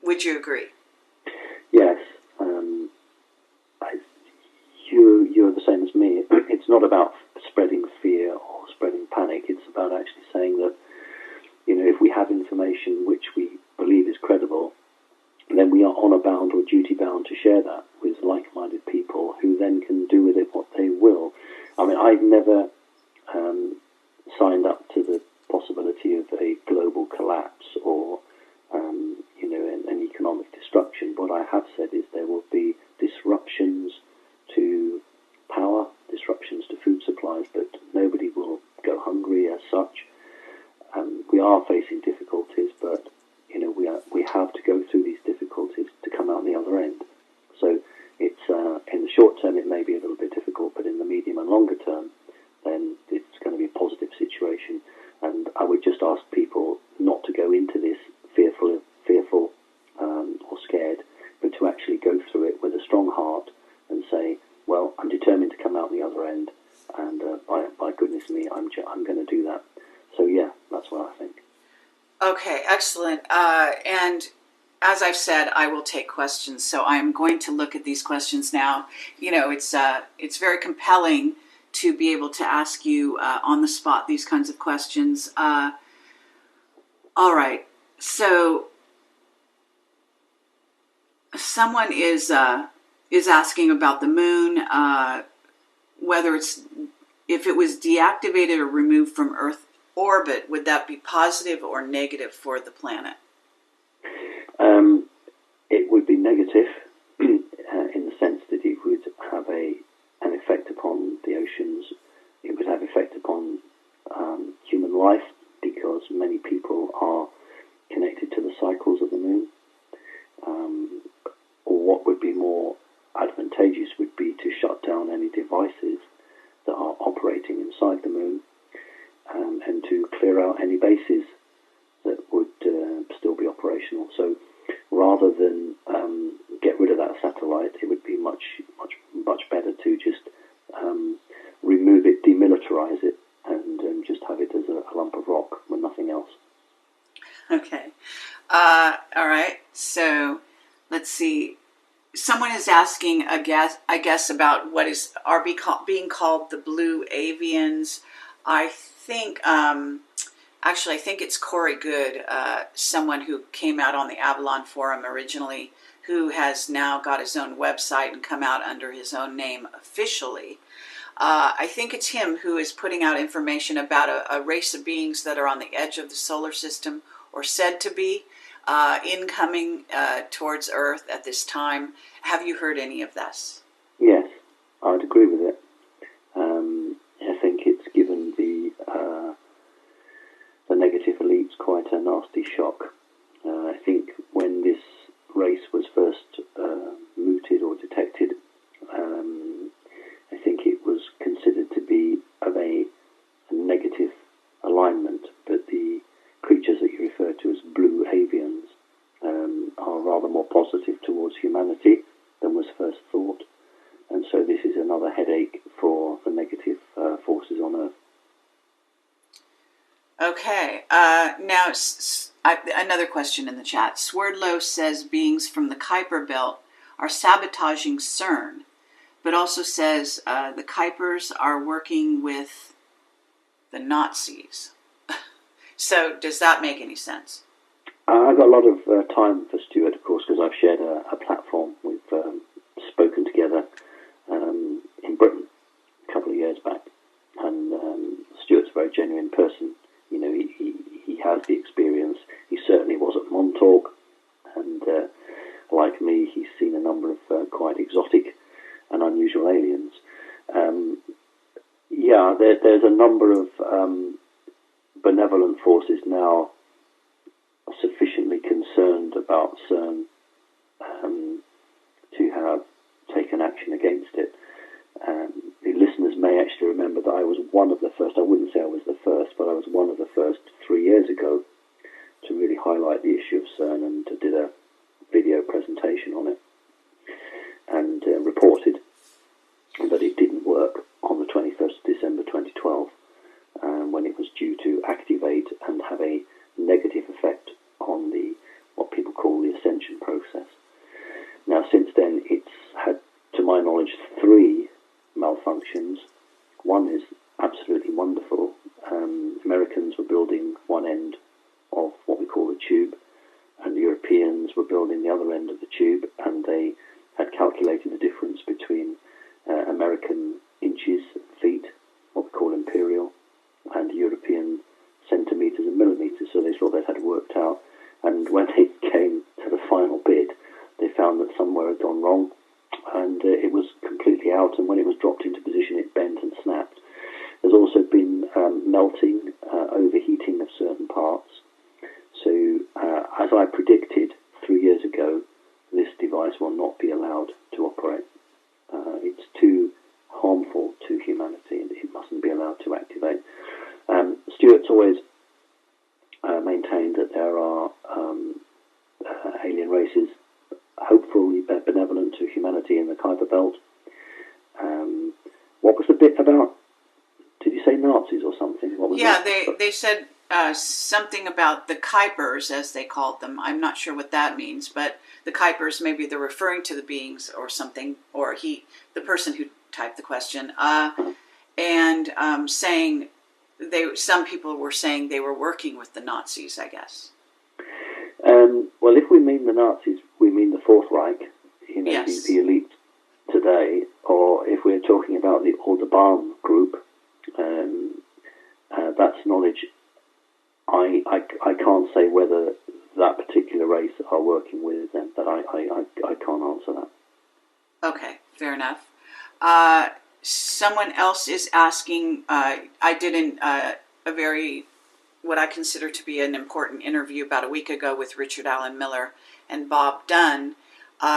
Would you agree? Yes. You're the same as me. It's not about spreading fear or spreading panic. It's about actually saying that, if we have information which we believe is credible, then we are honor bound or duty bound to share that with like-minded people who then can do with it what they will. I mean, I've never signed up to the possibility of a global collapse or, an economic destruction. What I have said is there will be disruptions to power, disruptions to food supplies, but nobody will go hungry as such. We are facing difficulties, but we have to go through these difficulties to come out the other end. So it's in the short term it may be a little bit difficult, but in the medium and longer term, then it's going to be a positive situation. And I would just ask people not to go into this fearful or scared, but to actually go through it with a strong heart and say, well, I'm determined to come out the other end, and by goodness me, I'm going to do that. So yeah, that's what I think. Okay, excellent. And as I've said, I will take questions. So I'm going to look at these questions now. It's very compelling to be able to ask you on the spot these kinds of questions. All right. So someone is asking about the moon, whether if it was deactivated or removed from Earth orbit, would that be positive or negative for the planet? It would be negative in the sense that it would have an effect upon the oceans. It would have effect upon human life, because many people are connected to the cycles of the moon. Or what would be more advantageous would be to shut down any devices that are operating inside the moon, and to clear out any bases that would still be operational. So rather than get rid of that satellite, it would be much better to just remove it, demilitarize it, and just have it as a lump of rock with nothing else. Okay. All right. So let's see. Someone is asking, I guess, about what are being called the blue avians. I think, actually, I think it's Corey Good, someone who came out on the Avalon Forum originally, who has now got his own website and come out under his own name officially. I think it's him who is putting out information about a race of beings that are on the edge of the solar system, or said to be incoming towards Earth at this time. Have you heard any of this? Yes, I'd agree with it. I think it's given the negative elites quite a nasty shock. I think when this race was first mooted or detected, I think it was considered to be of a negative alignment, but the creatures that you refer to as blue avians are rather more positive towards humanity than was first thought. And so this is another headache for the negative forces on Earth. Okay. Now, another question in the chat. Swerdlow says beings from the Kuiper Belt are sabotaging CERN, but also says the Kuipers are working with the Nazis. So does that make any sense? I've got a lot of time for Stuart, of course, because I've shared a platform. We've spoken together in Britain a couple of years back, and Stuart's a very genuine person. You know, he has the experience. He certainly was at Montauk, and like me, he's seen a number of quite exotic and unusual aliens. There's a number of benevolent forces now sufficiently concerned about CERN to have taken action against it. The listeners may actually remember that I was one of the first, I wouldn't say I was the first, but I was one of the first 3 years ago to really highlight the issue of CERN, and did a video presentation on it, and reported that it didn't work on the 21st of December 2012, when it was due to activate and have a negative effect on what people call the ascension process. Now, since then, it's had, to my knowledge, 3 malfunctions. One is absolutely wonderful. Americans were building one end of what we call the tube, and the Europeans were building the other end of the tube, and they had calculated the difference between American inches, feet, what we call imperial, and European centimetres and millimetres, so they thought they'd had it worked out. And when they came to the final bit, they found that somewhere had gone wrong, and it was completely out, and when it was dropped into position, it bent and snapped. There's also been melting, overheating of certain parts. So, as I predicted 3 years ago, this device will not be allowed to operate. It's too harmful to humanity, and it mustn't be allowed to activate. Stuart's always maintained that there are alien races, hopefully benevolent to humanity in the Kuiper Belt. What was the bit about? Did you say Nazis or something? What was they said something about the Kuipers, as they called them. I'm not sure what that means, but the Kuipers, maybe they're referring to the beings or something, or the person who typed the question, and saying some people were saying they were working with the Nazis, I guess. the Nazis, we mean the Fourth Reich, Yes. the elite today, or if we're talking about the Aldebaran group, that's knowledge. I can't say whether that particular race are working with them, but I can't answer that. Okay, fair enough. Someone else is asking, I did a very, what I consider to be an important interview about a week ago with Richard Allen Miller and Bob Dunn.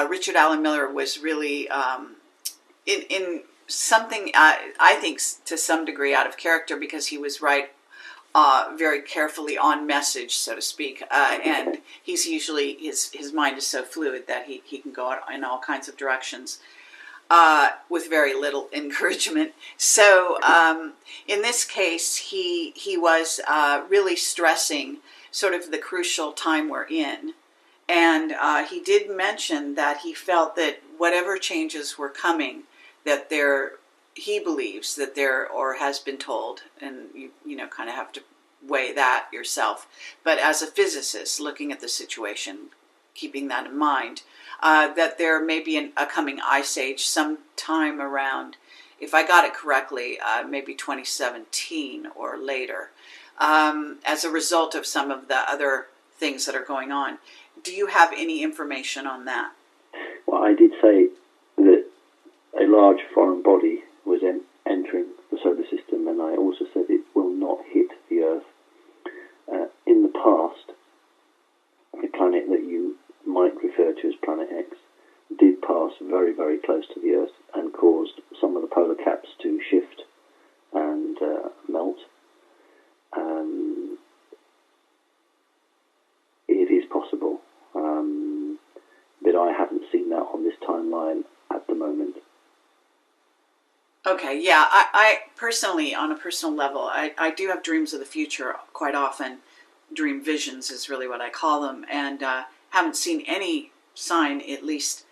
Richard Allen Miller was really in something, I think, to some degree out of character, because he was very carefully on message, so to speak, and he's usually, his mind is so fluid that he can go in all kinds of directions with very little encouragement. So in this case, he was really stressing sort of the crucial time we're in, and he did mention that he felt that whatever changes were coming, that he believes that or has been told, and you know, kind of have to weigh that yourself, but as a physicist looking at the situation, keeping that in mind, that there may be a coming ice age sometime around, if I got it correctly, maybe 2017 or later, as a result of some of the other things that are going on. Do you have any information on that? Well, I did say that a large foreign body was entering the solar system, and I also said it will not hit the Earth. In the past, the planet that you might refer to as Planet X did pass very, very close to the Earth and caused some of the polar caps to shift and melt. It is possible, but I haven't seen that on this timeline at the moment. Okay, yeah, I personally, on a personal level, I do have dreams of the future quite often. Dream visions is really what I call them, and haven't seen any sign, at least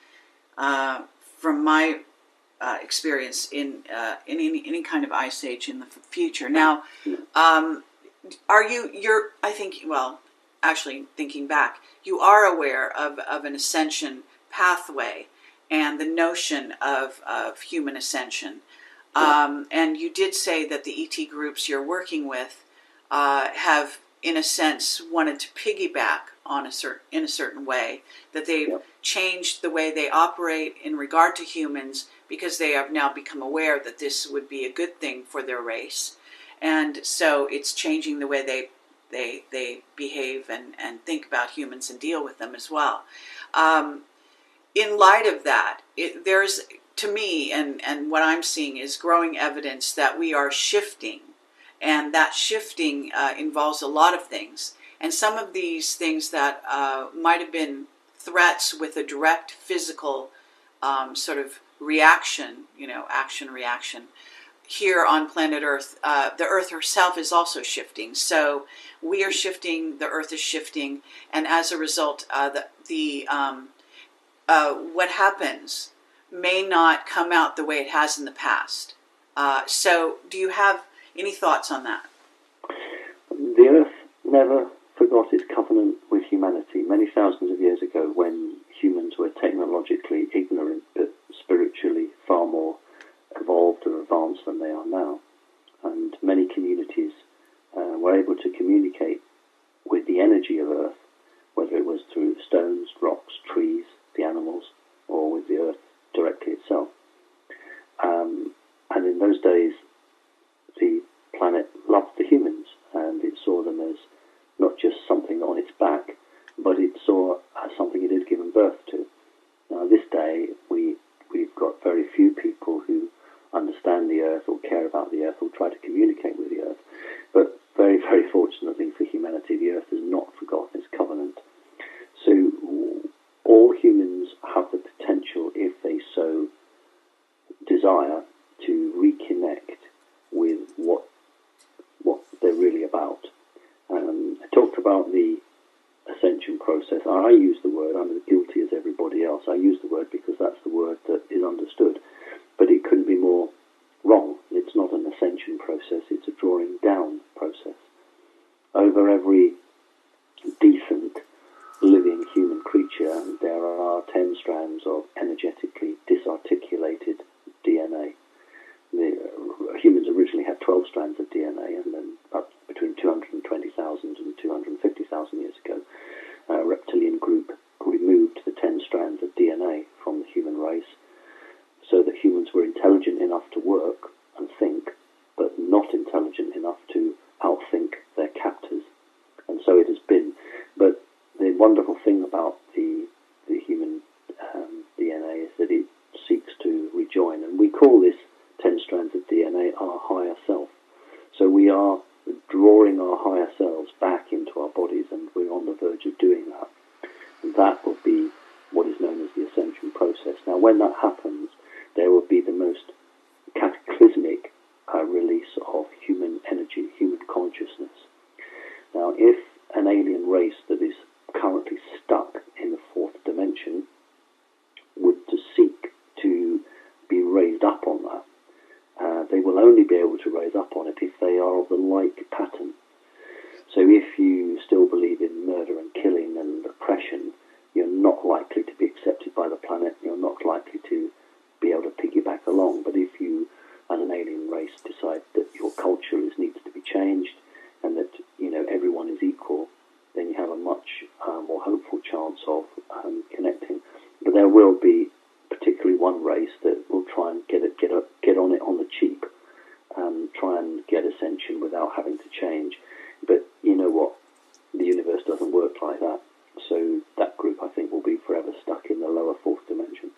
from my experience, in any kind of ice age in the future. Now, you're, I think, well, actually thinking back, you are aware of an ascension pathway and the notion of human ascension. And you did say that the ET groups you're working with have, in a sense, wanted to piggyback on in a certain way, that they've changed the way they operate in regard to humans, because they have now become aware that this would be a good thing for their race. And so it's changing the way they behave and think about humans and deal with them as well. In light of that, there's, to me, and what I'm seeing is growing evidence that we are shifting, and that shifting involves a lot of things. And some of these things that might have been threats with a direct physical sort of reaction, action-reaction, here on planet Earth, the Earth herself is also shifting. So we are shifting, the Earth is shifting, and as a result, what happens may not come out the way it has in the past. So do you have any thoughts on that? The Earth never forgot its covenant with humanity. Many thousands of years ago, when humans were technologically ignorant but spiritually far more evolved and advanced than they are now, and many communities were able to communicate with the energy of Earth, whether it was through stones, rocks, trees, the animals, or with the Earth directly itself. And in those days, the planet loved the humans, and it saw them as not just something on its back, but it saw as something it had given birth to. Now, this day, we've got very few people who understand the Earth or care about the Earth or try to communicate with the Earth. But very, very fortunately for humanity, the Earth has not forgotten its covenant. So all humans have the potential, if they so desire, to reconnect with what they're really about. I talked about the ascension process. I use the word, I'm as guilty as everybody else. I use the word because that's the word that is understood. But it couldn't be more wrong. It's not an ascension process, it's a drawing down process. Over every decent living human creature work and think, but not intelligent enough to outthink their captors. And so it has been. But the wonderful thing about the human DNA is that it seeks to rejoin. And we call this 10 strands of DNA our higher self. So we are drawing our higher selves back into our bodies, and we're on the verge of doing that. And that will be what is known as the ascension process. Now, when that happens, there will be the most cataclysmic release of human energy, human consciousness. Now, if an alien race that is currently stuck in the fourth dimension would to seek to be raised up on that, they will only be able to raise up on it if they are of the like pattern. So if you still believe in murder and killing and oppression, you're not likely to be accepted by the planet. You're not likely to be able to piggyback along. But if you, as an alien race, decide that your culture needs to be changed and that everyone is equal, then you have a much more hopeful chance of connecting. But there will be particularly one race that will try and get on it on the cheap, try and get ascension without having to change. But you know what? The universe doesn't work like that. So that group, I think, will be forever stuck in the lower fourth dimension.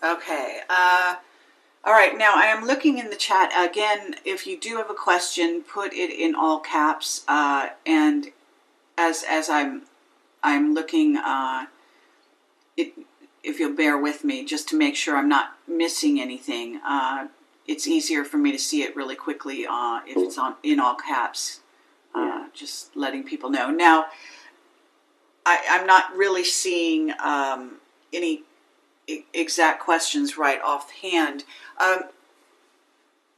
Okay. All right. Now, I am looking in the chat. Again, if you do have a question, put it in all caps. And as I'm looking, if you'll bear with me, just to make sure I'm not missing anything, it's easier for me to see it really quickly if it's in all caps. Just letting people know. Now, I'm not really seeing any exact questions right offhand.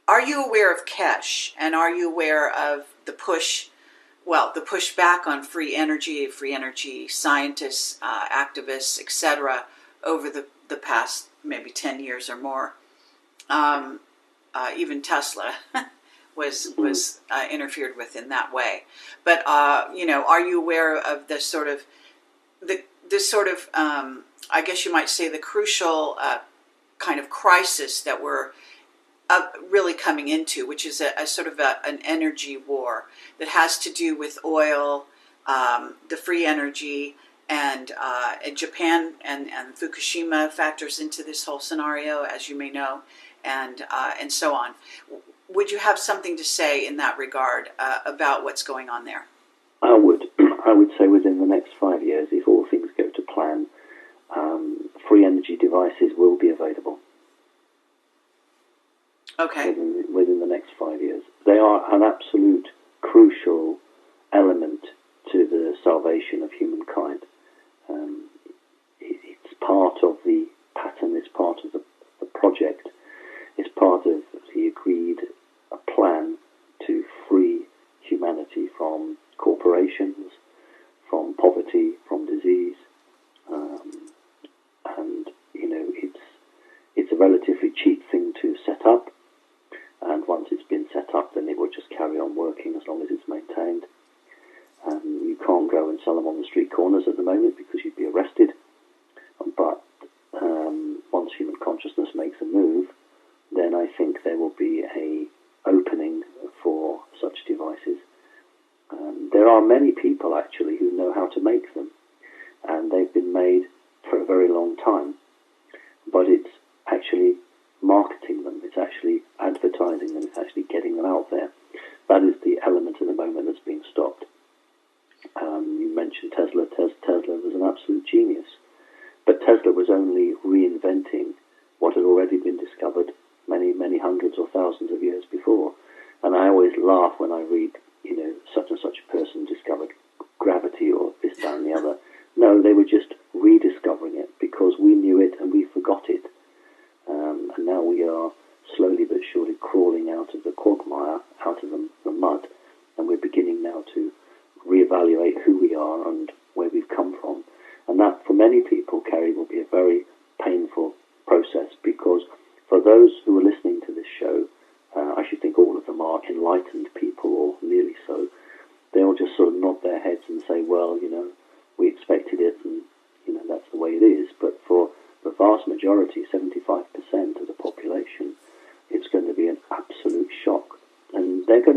Are you aware of Kesh, and are you aware of the push back on free energy scientists, activists, etc., over the past maybe 10 years or more? Even Tesla was interfered with in that way. But are you aware of this sort of I guess you might say the crucial kind of crisis that we're really coming into, which is a sort of an energy war that has to do with oil, the free energy, and Japan and Fukushima factors into this whole scenario, as you may know, and so on. Would you have something to say in that regard about what's going on there? I would. I would say within the next 5 years, if all things go to plan, free energy devices will be available. Okay. Within the next 5 years. They are an absolute crucial element to the salvation of humankind. It's part of the pattern, it's part of the project, it's part of the agreed plan to free humanity from corporations, from poverty, from disease. And, it's a relatively cheap thing to set up. And once it's been set up, then it will just carry on working as long as it's maintained. You can't go and sell them on the street corners at the moment because you'd be arrested. But once human consciousness makes a move, then I think there will be a opening for such devices. There are many people actually who know how to make them, and they've been made for a very long time. But it's actually marketing them, it's actually advertising them, it's actually getting them out there. That is the element at the moment that's being stopped. You mentioned Tesla. Tesla was an absolute genius. But Tesla was only reinventing what had already been discovered many, many hundreds or thousands of years before. And I always laugh when I read, such and such a person discovered gravity or this, that, and the other. No, they were just rediscovering it because we knew it and we forgot it. And now we are slowly but surely crawling out of the quagmire, out of the mud, and we're beginning now to reevaluate who we are and where we've come from. And that, for many people, Kerry, will be a very painful process, because for those who are listening to this show, I should think all of them are enlightened people, or nearly so. They'll just sort of nod their heads and say, well, we expected it, and, that's the way it is. But for the vast majority, 75% of the population,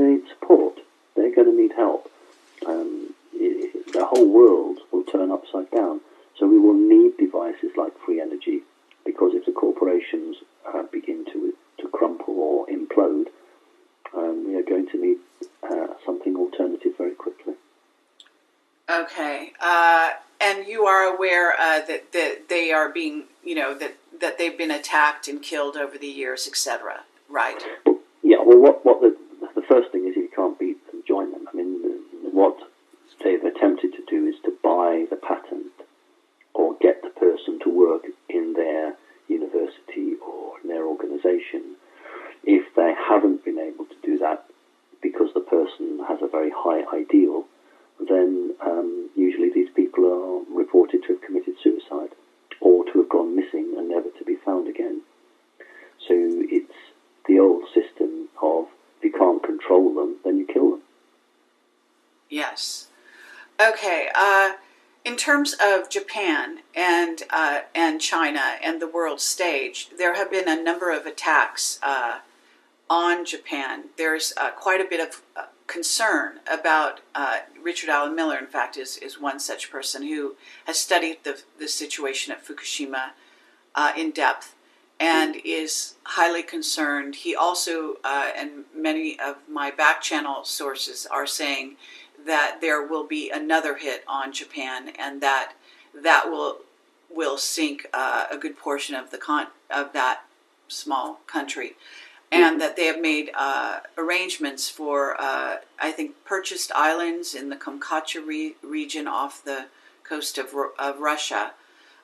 to need support. They're going to need help. The whole world will turn upside down. So we will need devices like free energy, because if the corporations begin to crumple or implode, we are going to need something alternative very quickly. Okay. And you are aware that they are being, that they've been attacked and killed over the years, etc. Right? Well, yeah. Well, what the first thing is, if you can't beat them, join them. I mean, what they've attempted to do is to buy the patent or get the person to work in their university or in their organization. If they haven't been able to do that because the person has a very high ideal, then usually these people are reported to have committed suicide or to have gone missing and never to be found again. So it's the old system of, if you can't control them, then you kill them. Yes. Okay. In terms of Japan and China and the world stage, there have been a number of attacks on Japan. There's quite a bit of concern about Richard Allen Miller, in fact, is one such person who has studied the situation at Fukushima in depth and is highly concerned. He also, and many of my back channel sources are saying that there will be another hit on Japan, and that will sink a good portion of of that small country, and that they have made arrangements for, I think, purchased islands in the Kamchatka region off the coast of Russia,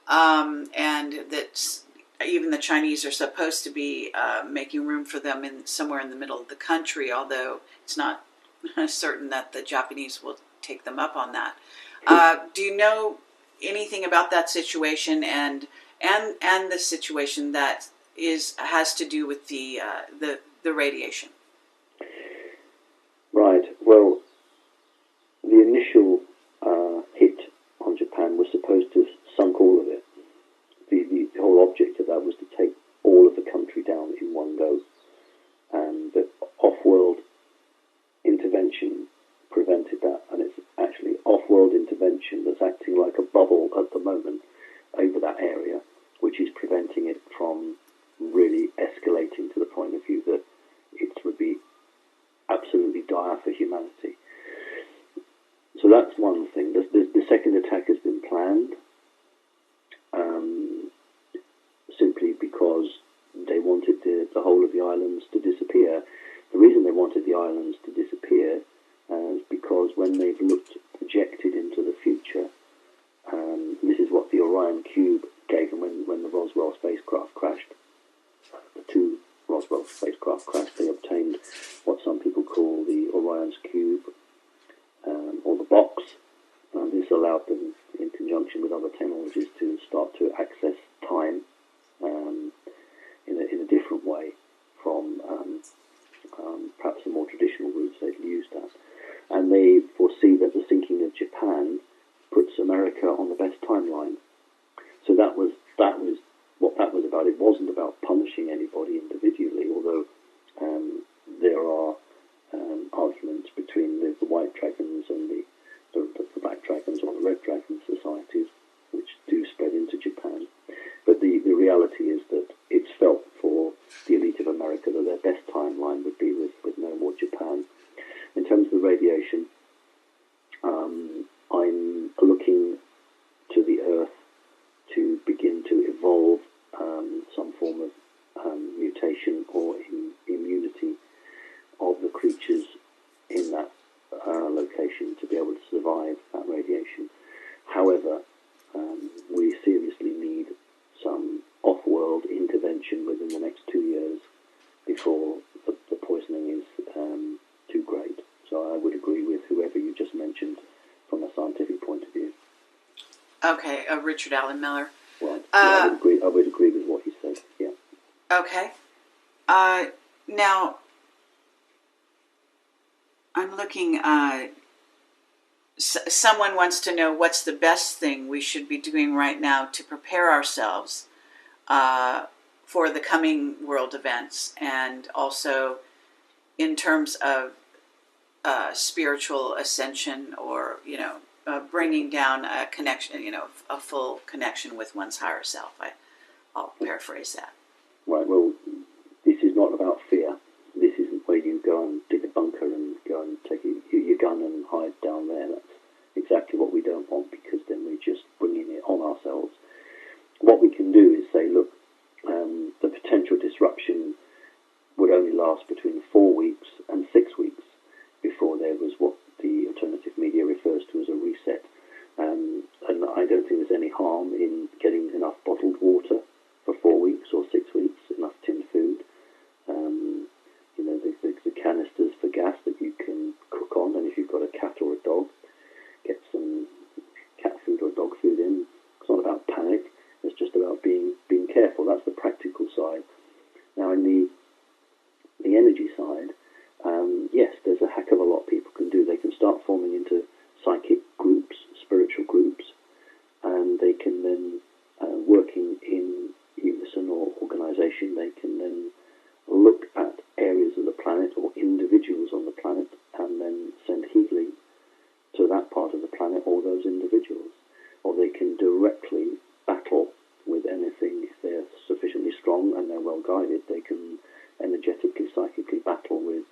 and that even the Chinese are supposed to be making room for them somewhere in the middle of the country, although it's not certain that the Japanese will take them up on that. Do you know anything about that situation and the situation that has to do with the radiation? Right. Well, the initial hit on Japan was supposed to have sunk all of it. The whole object of that was to take all of the country down in one go, and the off-world intervention prevented that. And it's actually off-world intervention that's acting like a bubble at the moment over that area, which is preventing it from really escalating to the point of view that it would be absolutely dire for humanity. So that's one thing. The second attack has been planned, simply because they wanted the whole of the islands to disappear. The reason they wanted the islands to disappear is because when they've looked projected into the future, this is what the Orion Cube gave them when the Roswell spacecraft crashed. The two Roswell spacecraft crashed. They obtained what some people call the Orion's Cube, or the box, and this allowed them, in conjunction with other technologies, to start to access time in a different way from perhaps the more traditional routes they've used at. And they foresee that the sinking of Japan puts America on the best timeline. So that was what that was about. It wasn't about punishing anybody individually, although there are arguments between the white dragons and the black dragons or the red dragon societies, which do spread into Japan. But the reality is that it's felt for the elite of America that their best timeline would be with no more Japan. In terms of the radiation, I'm looking to the Earth to begin to evolve some form of mutation or immunity of the creatures in that location to be able to survive that radiation. However, we seriously need some off-world intervention within the next 2 years before the poisoning is too great. So I would agree with whoever you just mentioned from a scientific point of view. Okay, Richard Allen Miller. Well, yeah, I would agree with what he said. Yeah. Okay. Now, I'm looking. Someone wants to know what's the best thing we should be doing right now to prepare ourselves for the coming world events, and also in terms of spiritual ascension, or bringing down a connection, a full connection with one's higher self. I'll paraphrase that. Right. Well, this is not about fear. This isn't where you go and dig a bunker and go and take your gun and hide down there. That's exactly what we don't want, because then we're just bringing it on ourselves. What we can do is say, look, the potential disruption would only last between 4 weeks and 6 weeks before there was what the alternative media refers to as a reset. And I don't think there's any harm in getting enough bottled water for 4 weeks or 6 weeks, enough tinned food. The canisters for gas that you can cook on, and if you've got a cat or a dog, get some cat food or dog food in. It's not about panic. It's just about being careful. That's the practical side. Now, in the energy side, yes, there's a heck of a lot people can do. They can start forming into psychic groups, spiritual groups, and they can then, working in unison or organisation, they can then look at areas of the planet or individuals on the planet and then send healing to that part of the planet or those individuals. Or they can directly battle with anything. If they're sufficiently strong and they're well guided, they can energetically, psychically battle with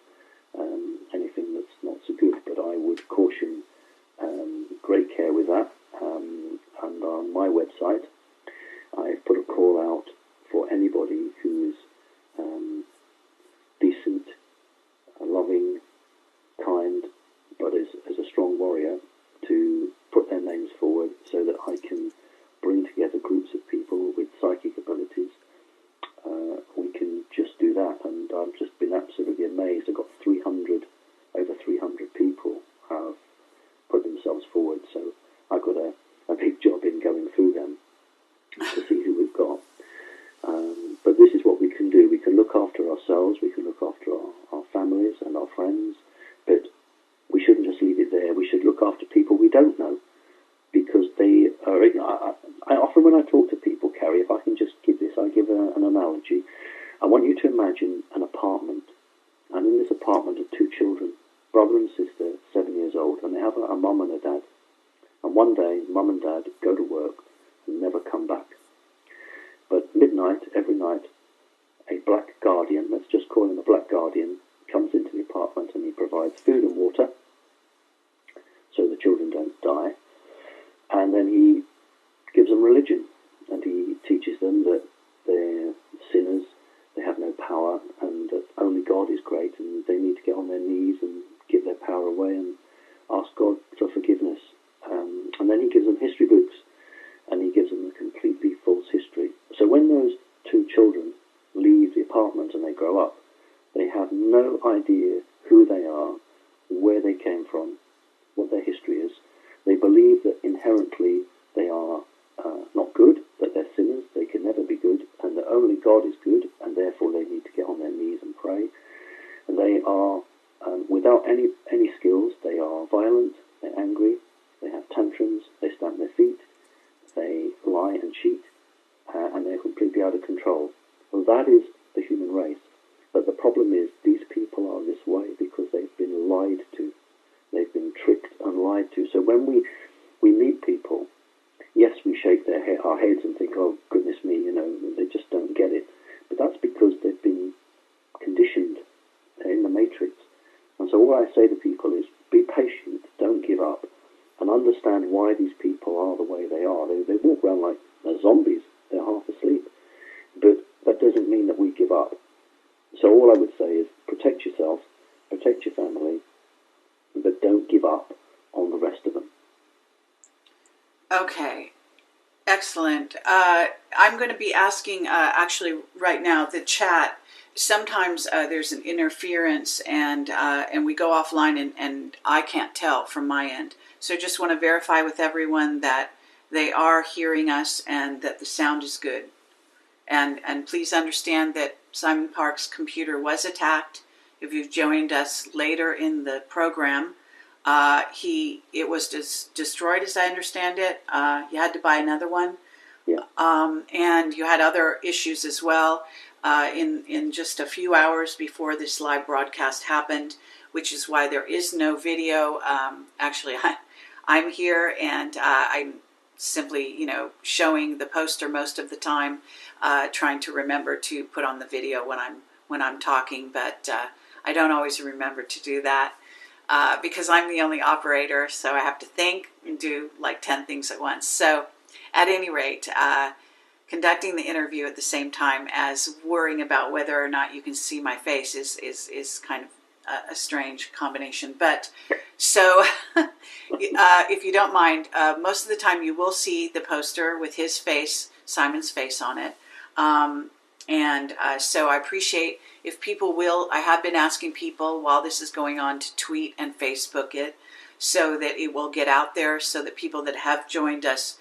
anything that's not so good. But I would caution great care with that. And on my website, I've put a call out for anybody who is decent, loving, kind, but is a strong warrior, to put their names forward so that I can bring together groups of people with psychic abilities. We can just do that, and I've just been absolutely amazed. I've got over 300 people have put themselves forward, so I've got a big job in going through them to see who we've got. But this is what we can do. We can look after ourselves, we can look after our families and our friends, but we shouldn't just leave it there. We should look after people we don't know, because they are... I often, when I talk to people, Carrie, if I can just give this, I give an analogy. I want you to imagine an apartment, and in this apartment are 2 children, brother and sister, 7 years old, and they have a mum and a dad. And one day, mum and dad go to work and never come back. But midnight, every night, a black guardian, let's just call him a black guardian, comes into the apartment and he provides food and water so the children don't die. And then he gives them religion, and he teaches them that they're sinners, they have no power, and that only God is great, and they need to get on their knees and give their power away and ask God for forgiveness. And then he gives them history books, and he gives them a completely false history. So when those 2 children leave the apartment and they grow up, they have no idea who they are, where they came from, what their history is. They believe that inherently they are not good, that they're sinners, they can never be good, and that only God is good, and therefore they need to get on their knees and pray. And they are, without any skills, they are violent, they're angry, they have tantrums, they stamp their feet, they lie and cheat, and they're completely out of control. Well, that is the human race. But the problem is, these people are this way because they've been lied to. They've been tricked and lied to. So when we meet people, yes, we shake our heads and think, oh, goodness me, they just don't get it. But that's because they've been conditioned in the matrix. And so what I say to people is, be patient, don't give up, and understand why these people are the way they are. They walk around like zombies. They're half asleep. But that doesn't mean that we give up. So all I would say is, protect yourself, protect your family, but don't give up on the rest of them. Okay, excellent. I'm going to be asking, actually right now, the chat. Sometimes there's an interference and we go offline and I can't tell from my end. So I just want to verify with everyone that they are hearing us and that the sound is good. And please understand that Simon Park's computer was attacked. If you've joined us later in the program, it was destroyed, as I understand it. You had to buy another one. Yeah. And you had other issues as well. In just a few hours before this live broadcast happened, which is why there is no video. Actually, I'm here, and I'm simply, showing the poster most of the time, trying to remember to put on the video when I'm talking, but I don't always remember to do that because I'm the only operator, so I have to think and do like 10 things at once. So at any rate, conducting the interview at the same time as worrying about whether or not you can see my face is kind of a strange combination. But so if you don't mind, most of the time you will see the poster with his face, Simon's face on it. So I appreciate if people will. I have been asking people while this is going on to tweet and Facebook it so that it will get out there, so that people that have joined us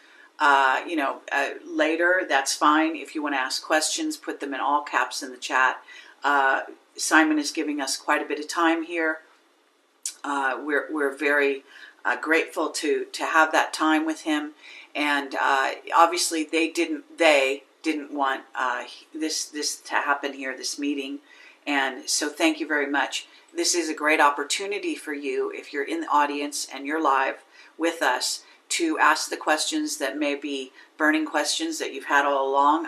later, that's fine. If you want to ask questions, put them in all caps in the chat. Simon is giving us quite a bit of time here. We're very grateful to have that time with him, and obviously they didn't want this to happen here, this meeting, and so thank you very much. This is a great opportunity for you, if you're in the audience and you're live with us, to ask the questions that may be burning questions that you've had all along.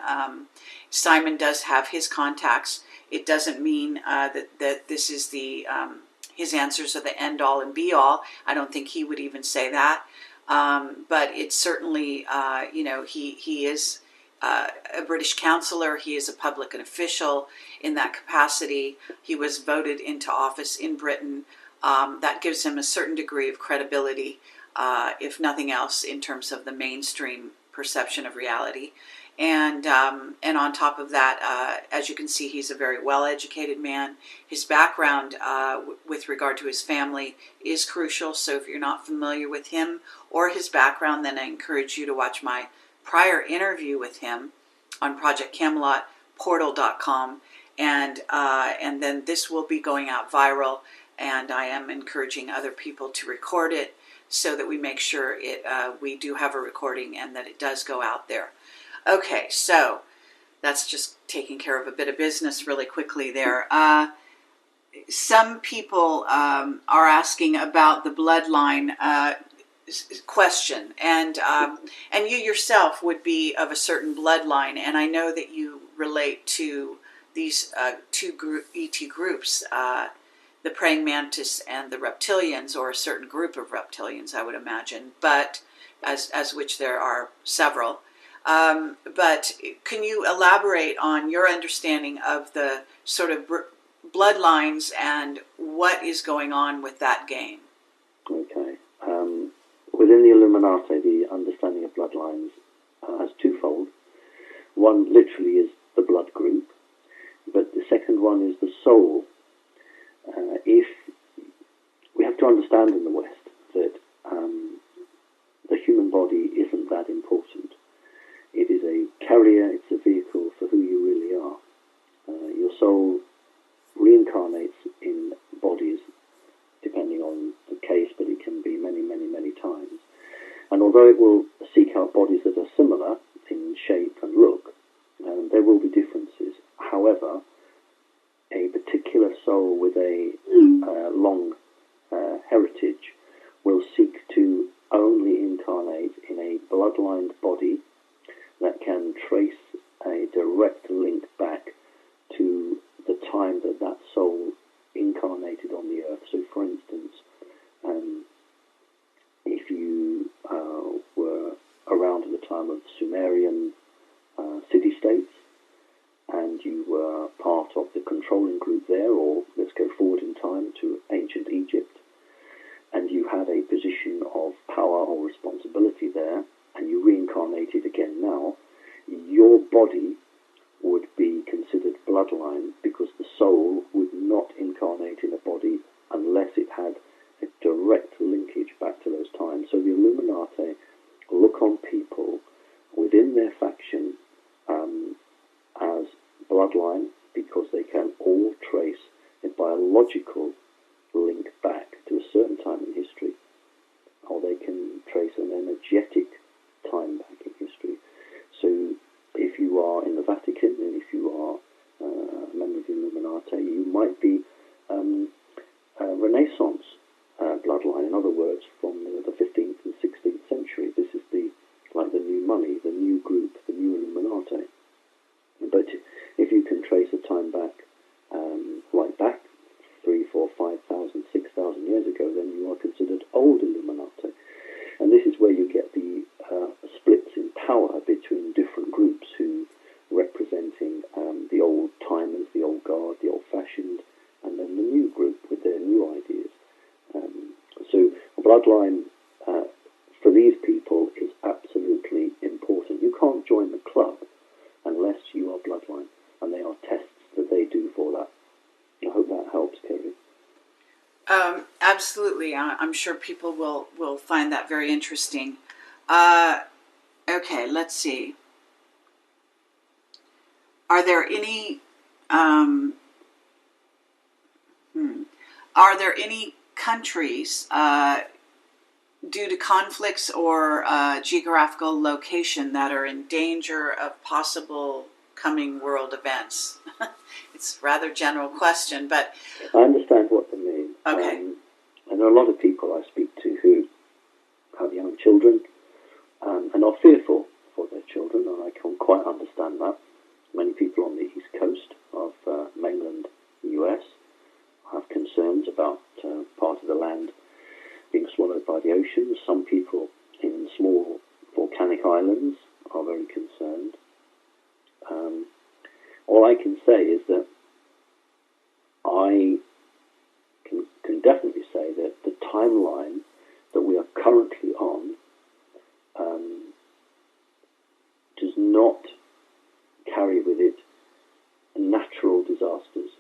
Simon does have his contacts. It doesn't mean that this is his answers are the end all and be all. I don't think he would even say that. But it's certainly, he is a British councillor. He is a public official in that capacity. He was voted into office in Britain. That gives him a certain degree of credibility, if nothing else, in terms of the mainstream perception of reality. And on top of that, as you can see, he's a very well-educated man. His background with regard to his family is crucial. So if you're not familiar with him or his background, then I encourage you to watch my prior interview with him on Project Camelot, portal.com. And then this will be going out viral. And I am encouraging other people to record it so that we make sure we do have a recording and that it does go out there. Okay, so that's just taking care of a bit of business really quickly there. Some people are asking about the bloodline question, and you yourself would be of a certain bloodline, and I know that you relate to these two ET groups, the praying mantis and the reptilians, or a certain group of reptilians, I would imagine, but as which there are several. But can you elaborate on your understanding of the sort of bloodlines and what is going on with that game? Okay. Within the Illuminati, the understanding of bloodlines is twofold. One literally is the blood group, but the second one is the soul. If we have to understand in the West that the human body isn't that important. It is a carrier, it's a vehicle for who you really are. Your soul reincarnates in bodies, depending on the case, but it can be many, many, many times. And although it will seek out bodies that are similar in shape and look, there will be differences. However, a particular soul with a long heritage will seek to only incarnate in a bloodlined body that can trace a direct link back to the time that that soul incarnated on the earth. So, for instance, if you were around at the time of the Sumerian city-states, and you were part of the controlling group there, or let's go forward in time to ancient Egypt, and you had a position of power or responsibility there, and you reincarnated again now, your body would be considered bloodline, because the soul would not incarnate in a body unless it had a direct linkage back to those times. So the Illuminati look on people within their faction as bloodline, because they can all trace a biological link back to a certain time in history, or they can trace an energetic time back in history. So if you are in the Vatican, and if you are a member of the Illuminati, you might be going back, right back 3, 4, 5,000, 6,000 years ago, then you are considered old Illuminati. And this is where you get the splits in power between different groups who representing the old timers, the old guard, the old-fashioned, and then the new group with their new ideas. So bloodline for these people is absolutely important. You can't join the club unless you are bloodline, and there are tests that they do for that. I hope that helps, Kerry. Absolutely. I'm sure people will find that very interesting. Okay, let's see. Are there any are there any countries due to conflicts or geographical location that are in danger of possible coming world events? It's a rather general question, but I understand what they mean. Okay. And there are a lot of people I speak to who have young children and are fearful for their children, and I can quite understand that. Many people on the east coast of mainland US have concerns about part of the land being swallowed by the oceans. Some people in small volcanic islands are very concerned. All I can say is that I can definitely say that the timeline that we are currently on does not carry with it natural disasters.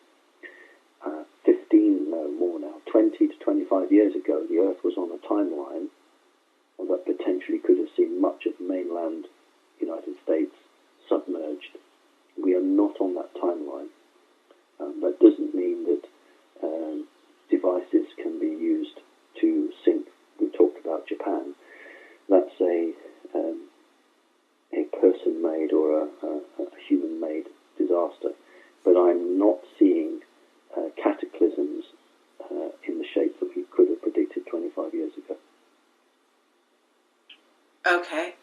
15, no more now, 20 to 25 years ago, the Earth was on a timeline that potentially could have seen much of the mainland United States submerged. We are not on that timeline. That doesn't mean that devices can be used to sink. We talked about Japan. That's a person-made or a human-made disaster. But I'm not seeing cataclysms in the shape that we could have predicted 25 years ago. okay.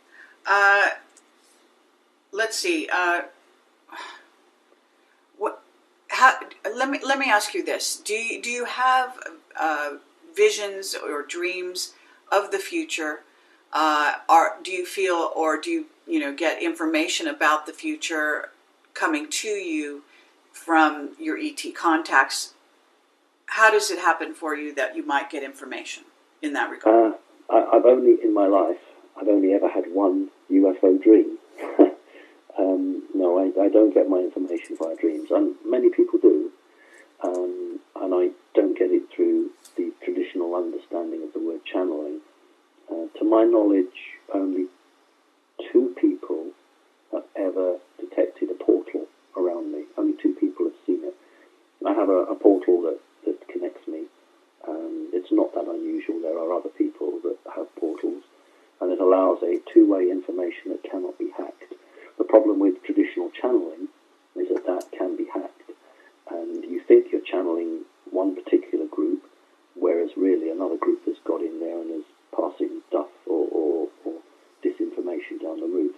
Let's see. Let me ask you this: Do you have visions or dreams of the future? Do you feel, or do you get information about the future coming to you from your ET contacts? How does it happen for you that you might get information in that regard? I've only, in my life, I've only ever had one UFO dream. No, I don't get my information via dreams. Many people do. And I don't get it through the traditional understanding of the word channeling. To my knowledge, only 2 people have ever detected a portal around me. Only 2 people have seen it. I have a portal that connects me. It's not that unusual. There are other people that have portals, and it allows a two-way information that cannot be hacked. The problem with traditional channeling is that can be hacked, and you think you're channeling one particular group, whereas really another group has got in there and is passing stuff or disinformation down the route.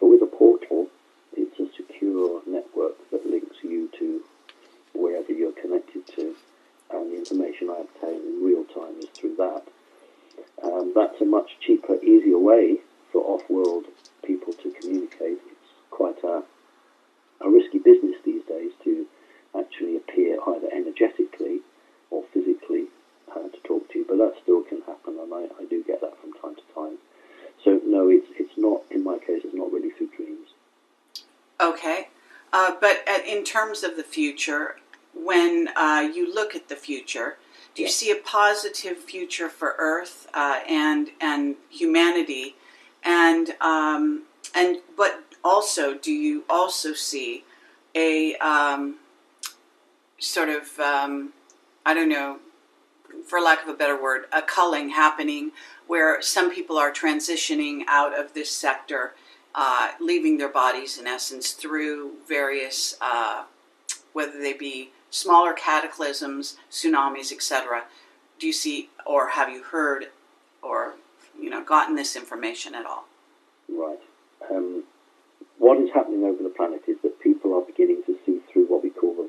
But with a portal, it's a secure network that links you to wherever you're connected to, and the information I obtain in real time is through that. That's a much cheaper, easier way for off-world people to communicate. It's quite a risky business these days to actually appear either energetically or physically to talk to you, but that still can happen, and I do get that from time to time. So no, it's not, in my case, it's not really through dreams. Okay. But in terms of the future, when you look at the future, do you see a positive future for Earth and humanity, and but also do you also see a sort of I don't know, for lack of a better word, a culling happening where some people are transitioning out of this sector, leaving their bodies in essence through various, whether they be smaller cataclysms, tsunamis, etc. Do you see, or have you heard, or gotten this information at all? Right. What is happening over the planet is that people are beginning to see through what we call the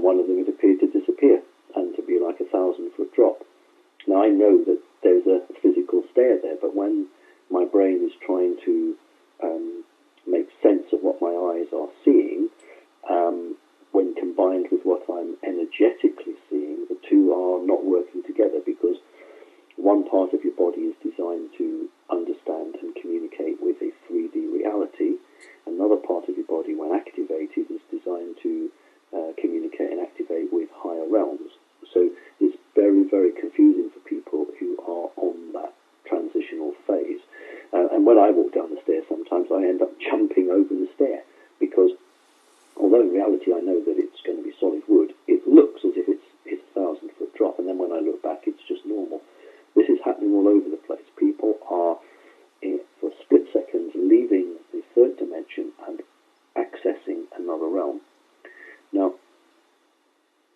one of them had appeared to disappear and to be like a 1,000-foot drop. Now I know that there's a physical stare there, but when my brain is trying to make sense of what my eyes are seeing, when combined with what I'm energetically seeing, the two are not working together, because one part of your body is designed to understand and communicate with a 3D reality. Another part of your body, when activated, is designed to communicate and activate with higher realms. So it's very, very confusing for people who are on that transitional phase. And when I walk down the stairs, sometimes I end up jumping over the stair, because although in reality I know that it's going to be solid wood, it looks as if it's a 1,000-foot drop, and then when I look back, it's just normal. This is happening all over the place. People are, for split seconds, leaving the third dimension and accessing another realm. Now,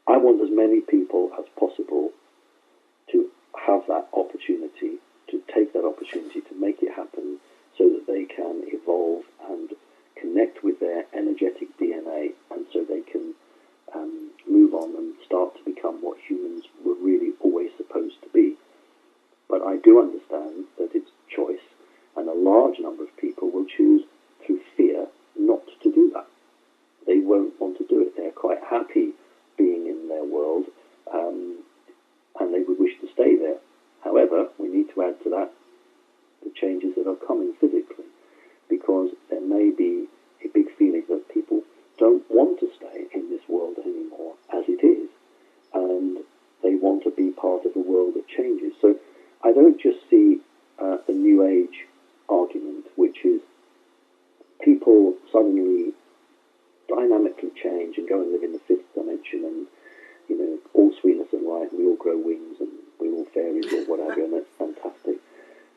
I want as many people as possible to have that opportunity, to take that opportunity to make it happen, so that they can evolve and connect with their energetic DNA, and so they can move on and start to become what humans were really always supposed to be. But I do understand that it's choice, and a large number of people will choose through fear not to do that. They won't want to do it. They're quite happy being in their world, and they would wish to stay there. However, we need to add to that the changes that are coming physically, because there may be a big feeling that people don't want to stay in this world anymore as it is, and they want to be part of a world that changes. So I don't just see the New Age argument, which is people suddenly dynamically change and go and live in the fifth dimension, and all sweetness and light, and we all grow wings and we're all fairies or whatever, and that's fantastic.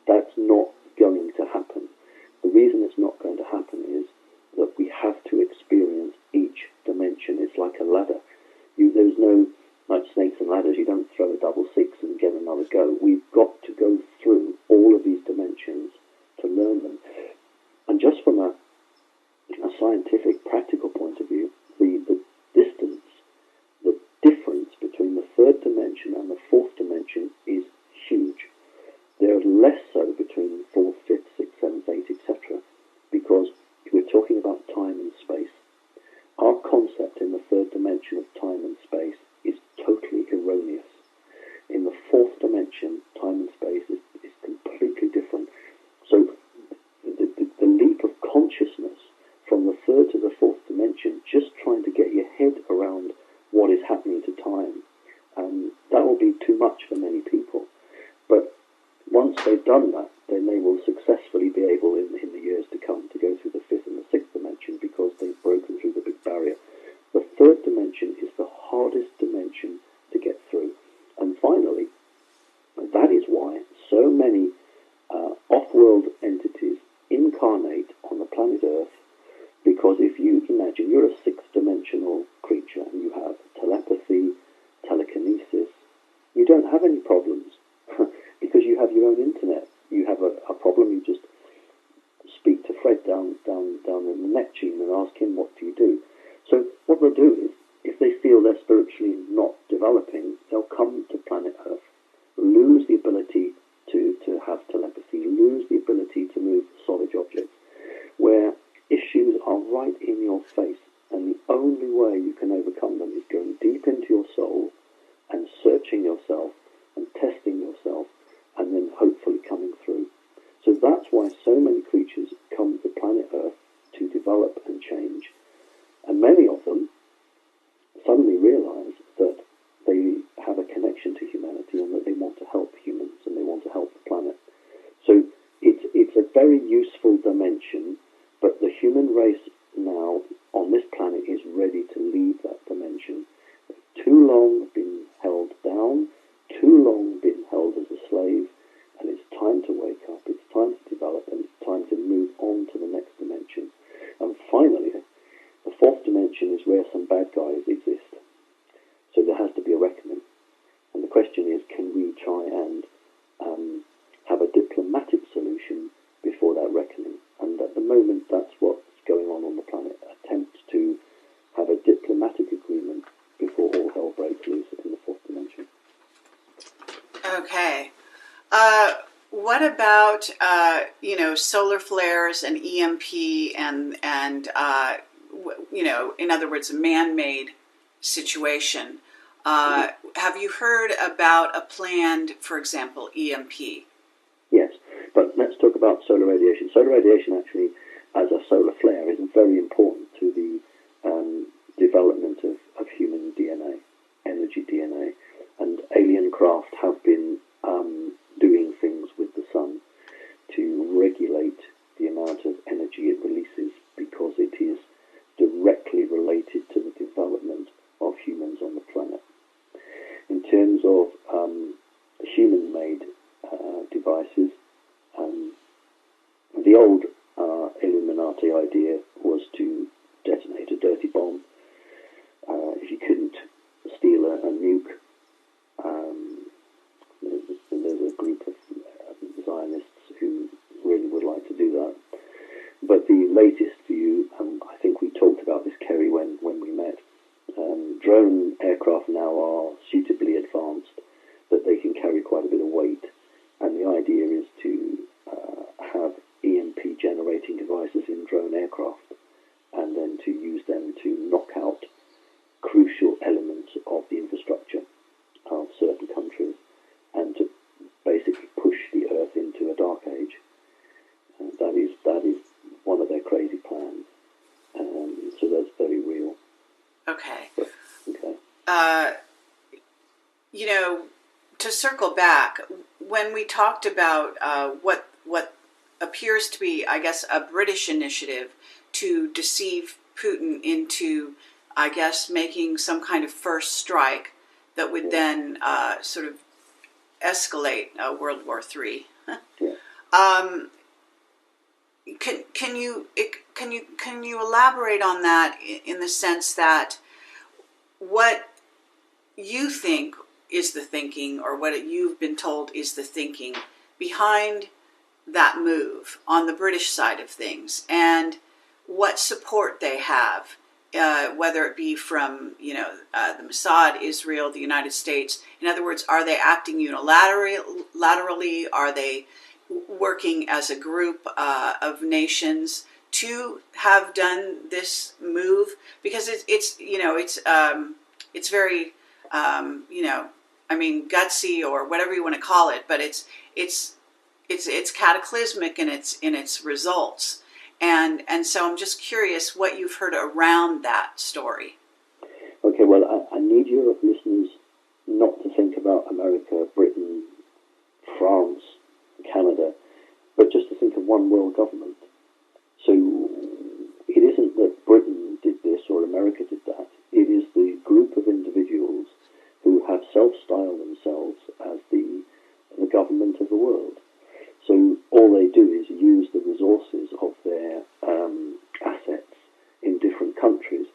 That's not going to happen. The reason it's not going to happen is that we have to experience each dimension. It's like a ladder. There's no, like snakes and ladders, you don't throw a double six and get another go. We've got to go through all of these dimensions to learn them. And just from a scientific, practical point of view, the distance, the difference between the third dimension and the fourth dimension is huge. There's less so between fourth, fifth, sixth, seventh, eighth, etc., because we're talking about time and space. Our concept in the third dimension of time and space is totally erroneous. In the fourth dimension, time and space is completely different. So the leap of consciousness from the third to the fourth dimension, just trying to get your head around what is happening to time, that will be too much for many people. But once they've done that, then they will successfully be able, in the years to come, to go through the fifth and the sixth dimension, because they've broken through the big barrier. The third dimension is the hardest dimension to get through. And finally, that is why so many off-world entities incarnate on the planet Earth, because if you imagine you're a sixth-dimensional creature and you have telepathy, telekinesis, you don't have any problems because you have your own internet. You have a problem, you just speak to Fred down in the Neptune and ask him, what do you do? So what they'll do is, if they feel they're spiritually not developing, they'll come to planet Earth, lose the ability to have telepathy, lose the ability to move solid objects, where issues are right in your face, and the only way you can overcome them is going deep into your soul and searching yourself and testing yourself, and then hopefully coming through. So that's why so many creatures come to planet Earth to develop and change, and many of them suddenly realize that they have a connection to humanity and that they want to help humans and they want to help the planet. So it's a very useful dimension, but the human race now on this planet is ready to leave that dimension. Too long been held down, too long been held as a slave, and it's time to wake up, it's time to develop, and it's time to move on to the next dimension. And finally, the fourth dimension is where some bad guys exist. So there has to be a reckoning. And the question is, can we try and have a diplomatic solution before that reckoning? And at the moment, that's what's going on the planet. Attempts to have a diplomatic agreement before what about solar flares and EMP and in other words, a man-made situation? Have you heard about a planned, for example, EMP? Yes, but let's talk about solar radiation. Solar radiation actually, as a solar flare, is very important to the development of human DNA, energy DNA. And alien craft have been doing things with the sun to regulate the amount of energy it releases, because it is directly related to the development of humans on the planet. In terms of human-made devices, the old Illuminati idea was to detonate a dirty bomb. If you couldn't steal a nuke, there's a group of Zionists who really would like to do that. But the latest view, I think we talked about this, Kerry, when we met, drone aircraft now are suitably advanced that they can carry quite a bit of weight, and the idea is to have EMP generating devices in drone aircraft, and then to use them to knock out crucial elements of the infrastructure of certain countries, and to basically push the Earth into a dark age. That is one of their crazy plans. So that's very real. Okay. But, okay. To circle back, when we talked about what appears to be, I guess, a British initiative to deceive Putin into, I guess, making some kind of first strike that would then sort of escalate World War III. Can you elaborate on that in the sense that what you think is the thinking, or what you've been told is the thinking behind that move on the British side of things, and what support they have, whether it be from the Mossad, Israel, the United States? In other words, are they acting unilaterally? Are they working as a group of nations to have done this move? Because it's very gutsy, or whatever you want to call it, but it's cataclysmic in its results, and so I'm just curious what you've heard around that story. Okay, well, I need your listeners not to think about America, Britain, France, Canada, but just to think of one world government. So it isn't that Britain did this or America did that. It is the group of individuals who have self-styled themselves as the government of the world. So all they do is use the resources of their assets in different countries.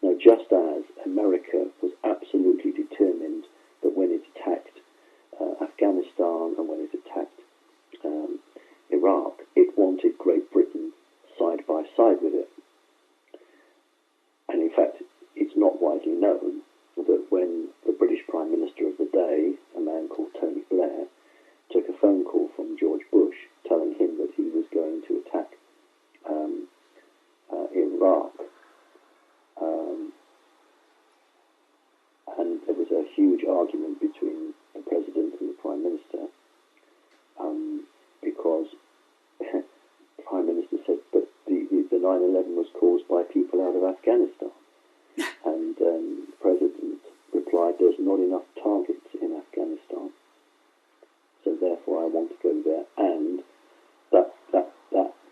Now, just as America was absolutely determined that when it attacked Afghanistan and when it attacked Iraq, it wanted Great Britain side by side with it. And in fact, it's not widely known that when the British Prime Minister of the day, a man called Tony Blair, took a phone call from George Bush telling him that he was going to attack Iraq, and there was a huge argument between the President and the Prime Minister, because the Prime Minister said, but the 9/11 was caused by people out of Afghanistan. And the President replied, there's not enough targets in Afghanistan, so therefore I want to go there. And that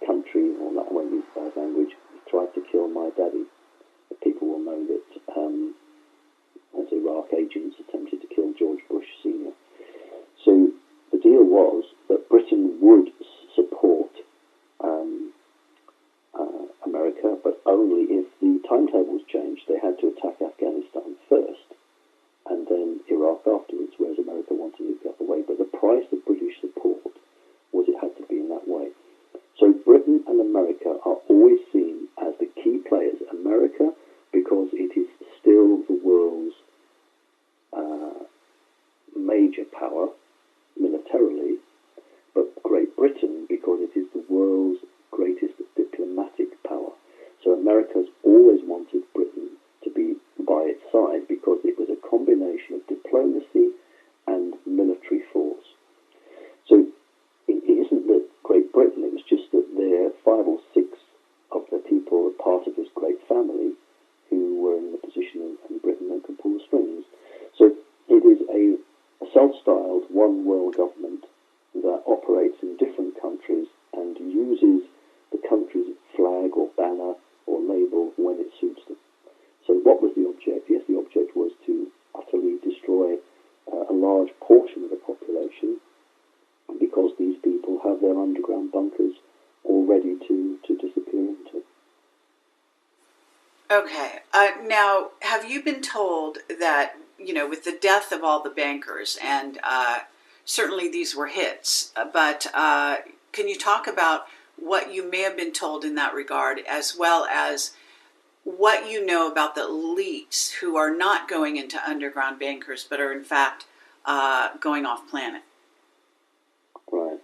country, or that, I won't use bad language, tried to kill my daddy. The people will know that as Iraq agents attempted to kill George Bush Sr. So the deal was that Britain would support America, but only if the timetables changed. They had to attack Afghanistan first, and then Iraq afterwards, whereas America wanted it the other way. But the price of British support was it had to be in that way. So Britain and America are always seen as the key players. America, because it is still the world's major power militarily, but Great America's always wanted Britain to be by its side because it was a combination of diplomacy and military force. So it isn't that Great Britain, it was just that there are 5 or 6 of the people, part of this great family, who were in the position in Britain and could pull the strings. So it is a self-styled one world government that operates in different countries and uses the country's flag or banner or label when it suits them. So what was the object? Yes, the object was to utterly destroy a large portion of the population because these people have their underground bunkers all ready to disappear into. Okay. Now, have you been told that, with the death of all the bankers, and certainly these were hits, but can you talk about what you may have been told in that regard, as well as what you know about the elites who are not going into underground bankers, but are in fact going off planet? Right.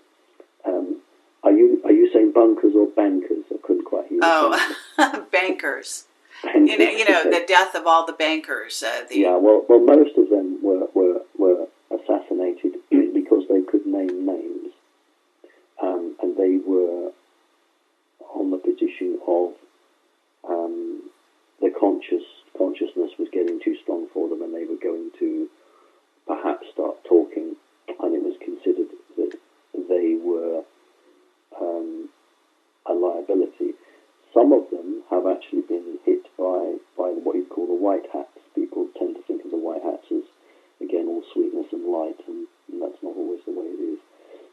Are you saying bunkers or bankers? I couldn't quite hear you. Oh, bankers. Bankers. The death of all the bankers. Yeah, well, most of them were assassinated because they could name names, and they were on the position of their consciousness was getting too strong for them, and they were going to perhaps start talking, and it was considered that they were a liability. Some of them have actually been hit by what you call the white hats. People tend to think of the white hats as, again, all sweetness and light, and that's not always the way it is.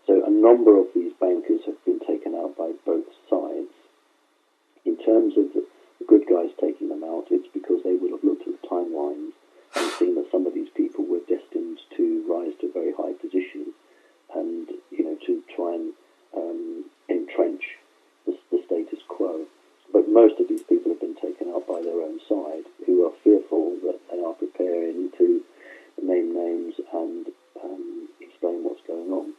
So a number of these bankers have been taken out by both sides. In terms of the good guys taking them out, it's because they would have looked at the timelines and seen that some of these people were destined to rise to a very high position and, to try and entrench the status quo. But most of these people have been taken out by their own side, who are fearful that they are preparing to name names and explain what's going on.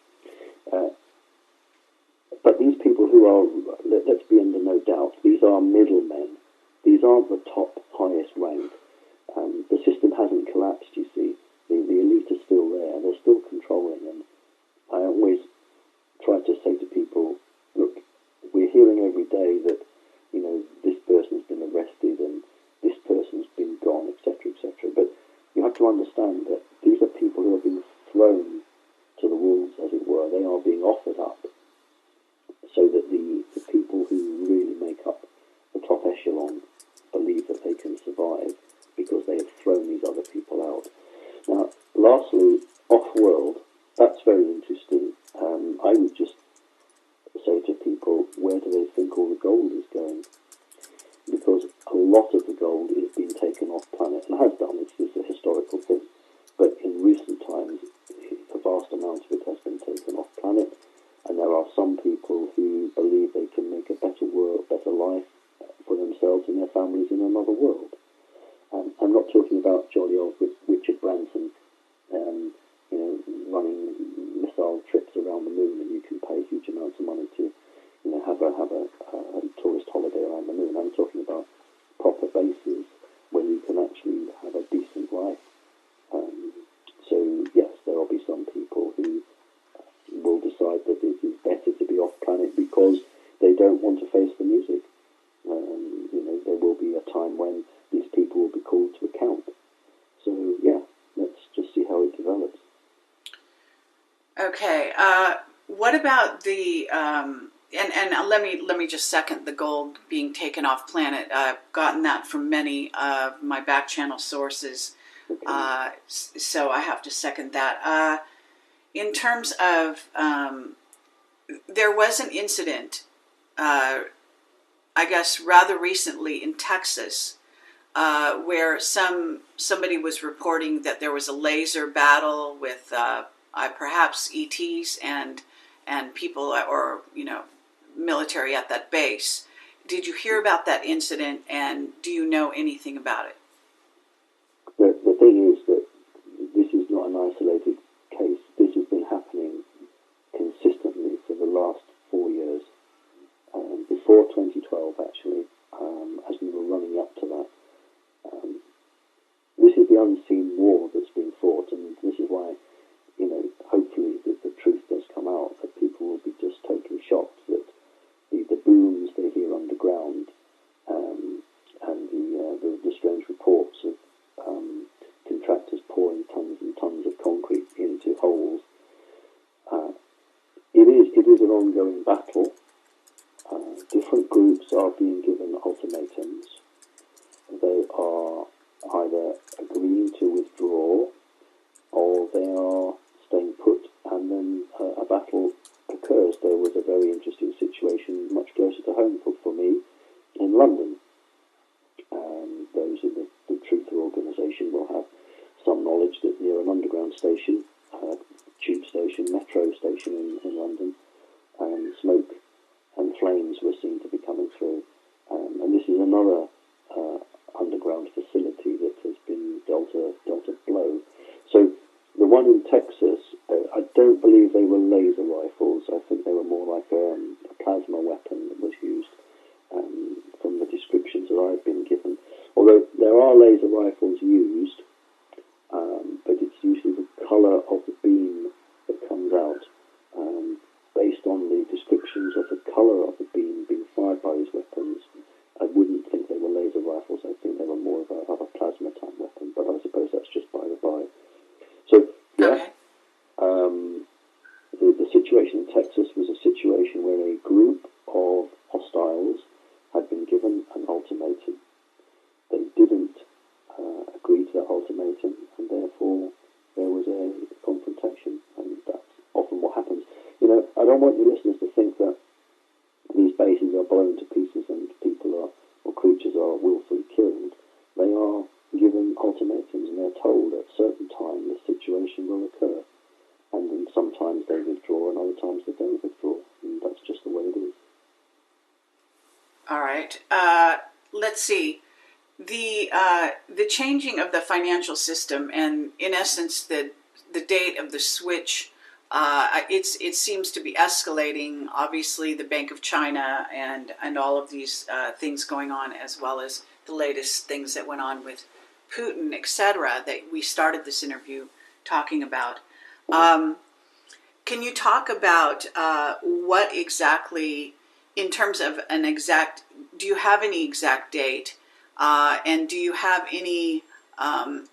But these people who are, let's be under no doubt, these are middlemen. These aren't the top, highest rank. The system hasn't collapsed, you see. The elite are still there. They're still controlling. And I always try to say to people, look, we're hearing every day that, this person's been arrested and this person's been gone, etc., etc. But you have to understand that these are people who are being thrown to the wolves, as it were. They are being offered up so that the people who really make up the top echelon believe that they can survive because they have thrown these other people out. Now, lastly, off-world, that's very interesting. I would just say to people, where do they think all the gold is going? Because a lot of the gold is being taken off planet, and has done. It's a historical thing. But in recent times, a vast amount of it has been taken off planet, and there are some people who believe they can make a better world, better life for themselves and their families in another world. I'm not talking about jolly old Richard Branson, running missile trips around the moon, and you can pay huge amounts of money to, have a tourist holiday around the moon. I'm talking about proper bases where you can actually have a decent life. So yes, there will be some people who will decide that it is better to be off planet because they don't want to face the music. There will be a time when these people will be called to account. So yeah, let's just see how it develops. Okay. What about the and let me just second the gold being taken off planet. I've gotten that from many of my back channel sources, Okay. so I have to second that. In terms of there was an incident, I guess rather recently in Texas, where somebody was reporting that there was a laser battle with perhaps ETs and people or military at that base. Did you hear about that incident, and do you know anything about it? The thing is that this is not an isolated case. This has been happening consistently for the last 4 years. Before 2012, actually, as it is an ongoing battle. Different groups are being given ultimatums. They are either agreeing to withdraw or they are staying put, and then a battle occurs. There was a very interesting situation much closer to home for me in London. Those in the Truther organisation will have some knowledge that near an underground station, tube station, metro station in London, smoke and flames were seen to be coming through. And this is another underground facility that has been dealt a blow. So the one in Texas, I don't believe they were laser rifles. I think they were more like a plasma weapon that was used from the descriptions that I've been given. Although there are laser rifles used, but it's usually the colour of the beam that comes out. Based on the descriptions of the colour of the beam being fired by these weapons, I wouldn't think they were laser rifles. I think they were more of a plasma type weapon, but I suppose that's just by the by. So, yeah, Okay. the situation in Texas was a situation where a group of hostiles had been given an ultimatum. They didn't agree to that ultimatum, and therefore there was a confrontation, and that's often what happens. You know, I don't want your listeners to think that these bases are blown to pieces and people are, or creatures are willfully killed. They are given ultimatums and they're told at a certain time this situation will occur. And then sometimes they withdraw and other times they don't withdraw. And that's just the way it is. All right. Let's see. The changing of the financial system and, in essence, the date of the switch. It seems to be escalating. Obviously, the Bank of China and all of these things going on, as well as the latest things that went on with Putin, etc., that we started this interview talking about. Can you talk about what exactly, in terms of an exact, do you have any exact date? And do you have any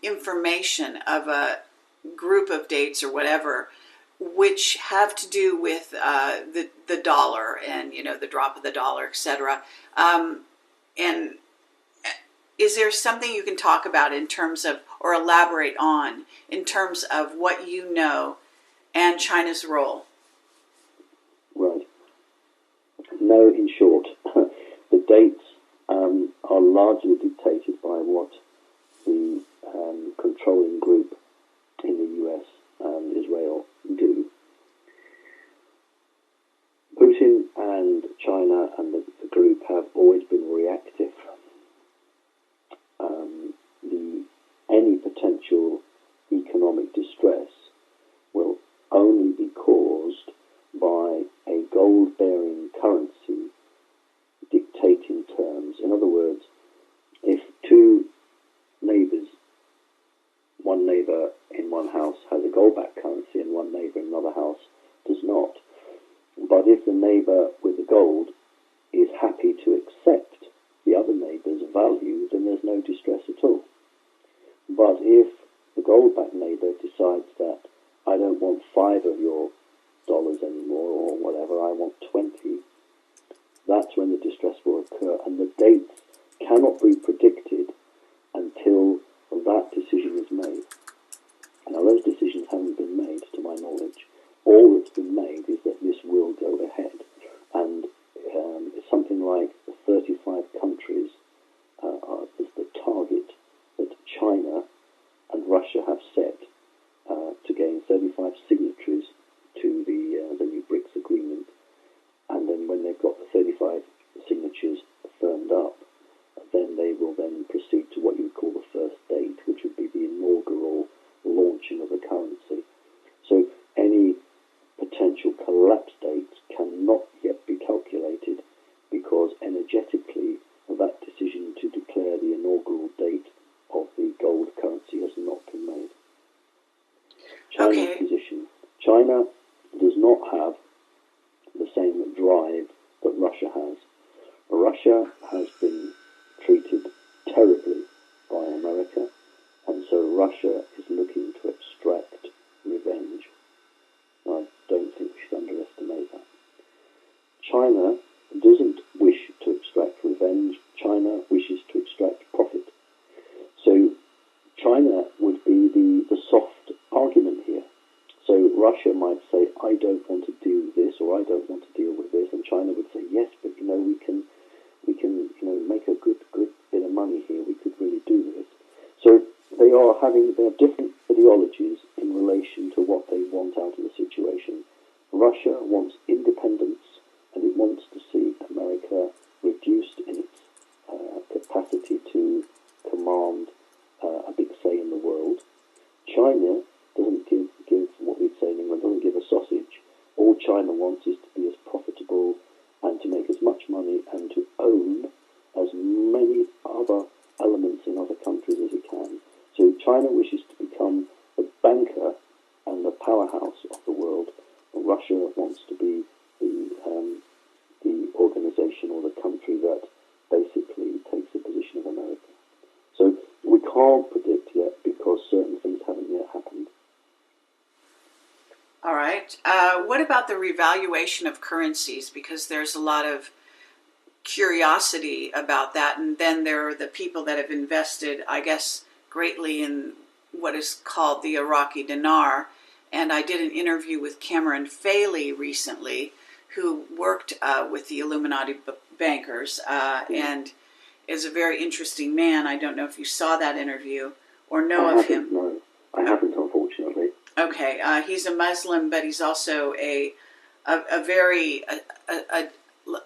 information of a group of dates or whatever which have to do with the dollar and, you know, the drop of the dollar, etc.? And is there something you can talk about in terms of, or elaborate on, in terms of what you know and China's role? Right. No, in short, the dates are largely dictated by what the controlling group in the US and Israel do. Putin and China and the group have always been reactive. Any potential economic distress will only be caused by a gold-bearing currency dictating terms. In other words, if two neighbours, one neighbour in one house has a gold-backed currency and one neighbour in another house does not, but if the neighbour with the gold is happy to accept the other neighbour's value, then there's no distress at all. But if the gold-backed neighbour decides that I don't want 5 of your dollars anymore or whatever, I want 20, that's when the distress will occur, and the dates cannot be predicted until that decision is made. Now, those decisions haven't been made, to my knowledge. All that's been made is that this will go ahead, and it's something like 35 countries is the target that China and Russia have set to gain 35 signatories to the new BRICS agreement. And then when they've got the 35 signatures firmed up, then they will then proceed to what you would call the first date, which would be the inaugural launching of the currency. So any potential collapse dates cannot yet be calculated because energetically that decision to declare the inaugural date of the gold currency has not been made. China's position. China does not have the same drive that Russia has. Russia has been treated terribly by America, and so Russia is looking to extract revenge. I don't think we should underestimate that. Russia might say, I don't want to do this, or I don't want to deal with this, and China would say, yes, but we can make a good bit of money here. We could really do this. So they have different ideologies in relation to what they want out of the situation. Russia wants independence, and it wants to see America reduced in its capacity to command a big say in the world. China doesn't give what we'd say in England, doesn't give a sausage. All China wants is to be as profitable and to make as much money and to own as many other elements in other countries as it can. So China wishes to become the banker and the powerhouse of the world. And Russia wants to be the organization or the country that basically takes the position of America. So we can't predict yet because certain things haven't yet happened. All right. What about the revaluation of currencies? Because there's a lot of curiosity about that. And then there are the people that have invested, I guess, greatly in what is called the Iraqi dinar. And I did an interview with Cameron Faley recently, who worked with the Illuminati bankers and is a very interesting man. I don't know if you saw that interview or know of him. No, I haven't, unfortunately. Okay, he's a Muslim, but he's also a very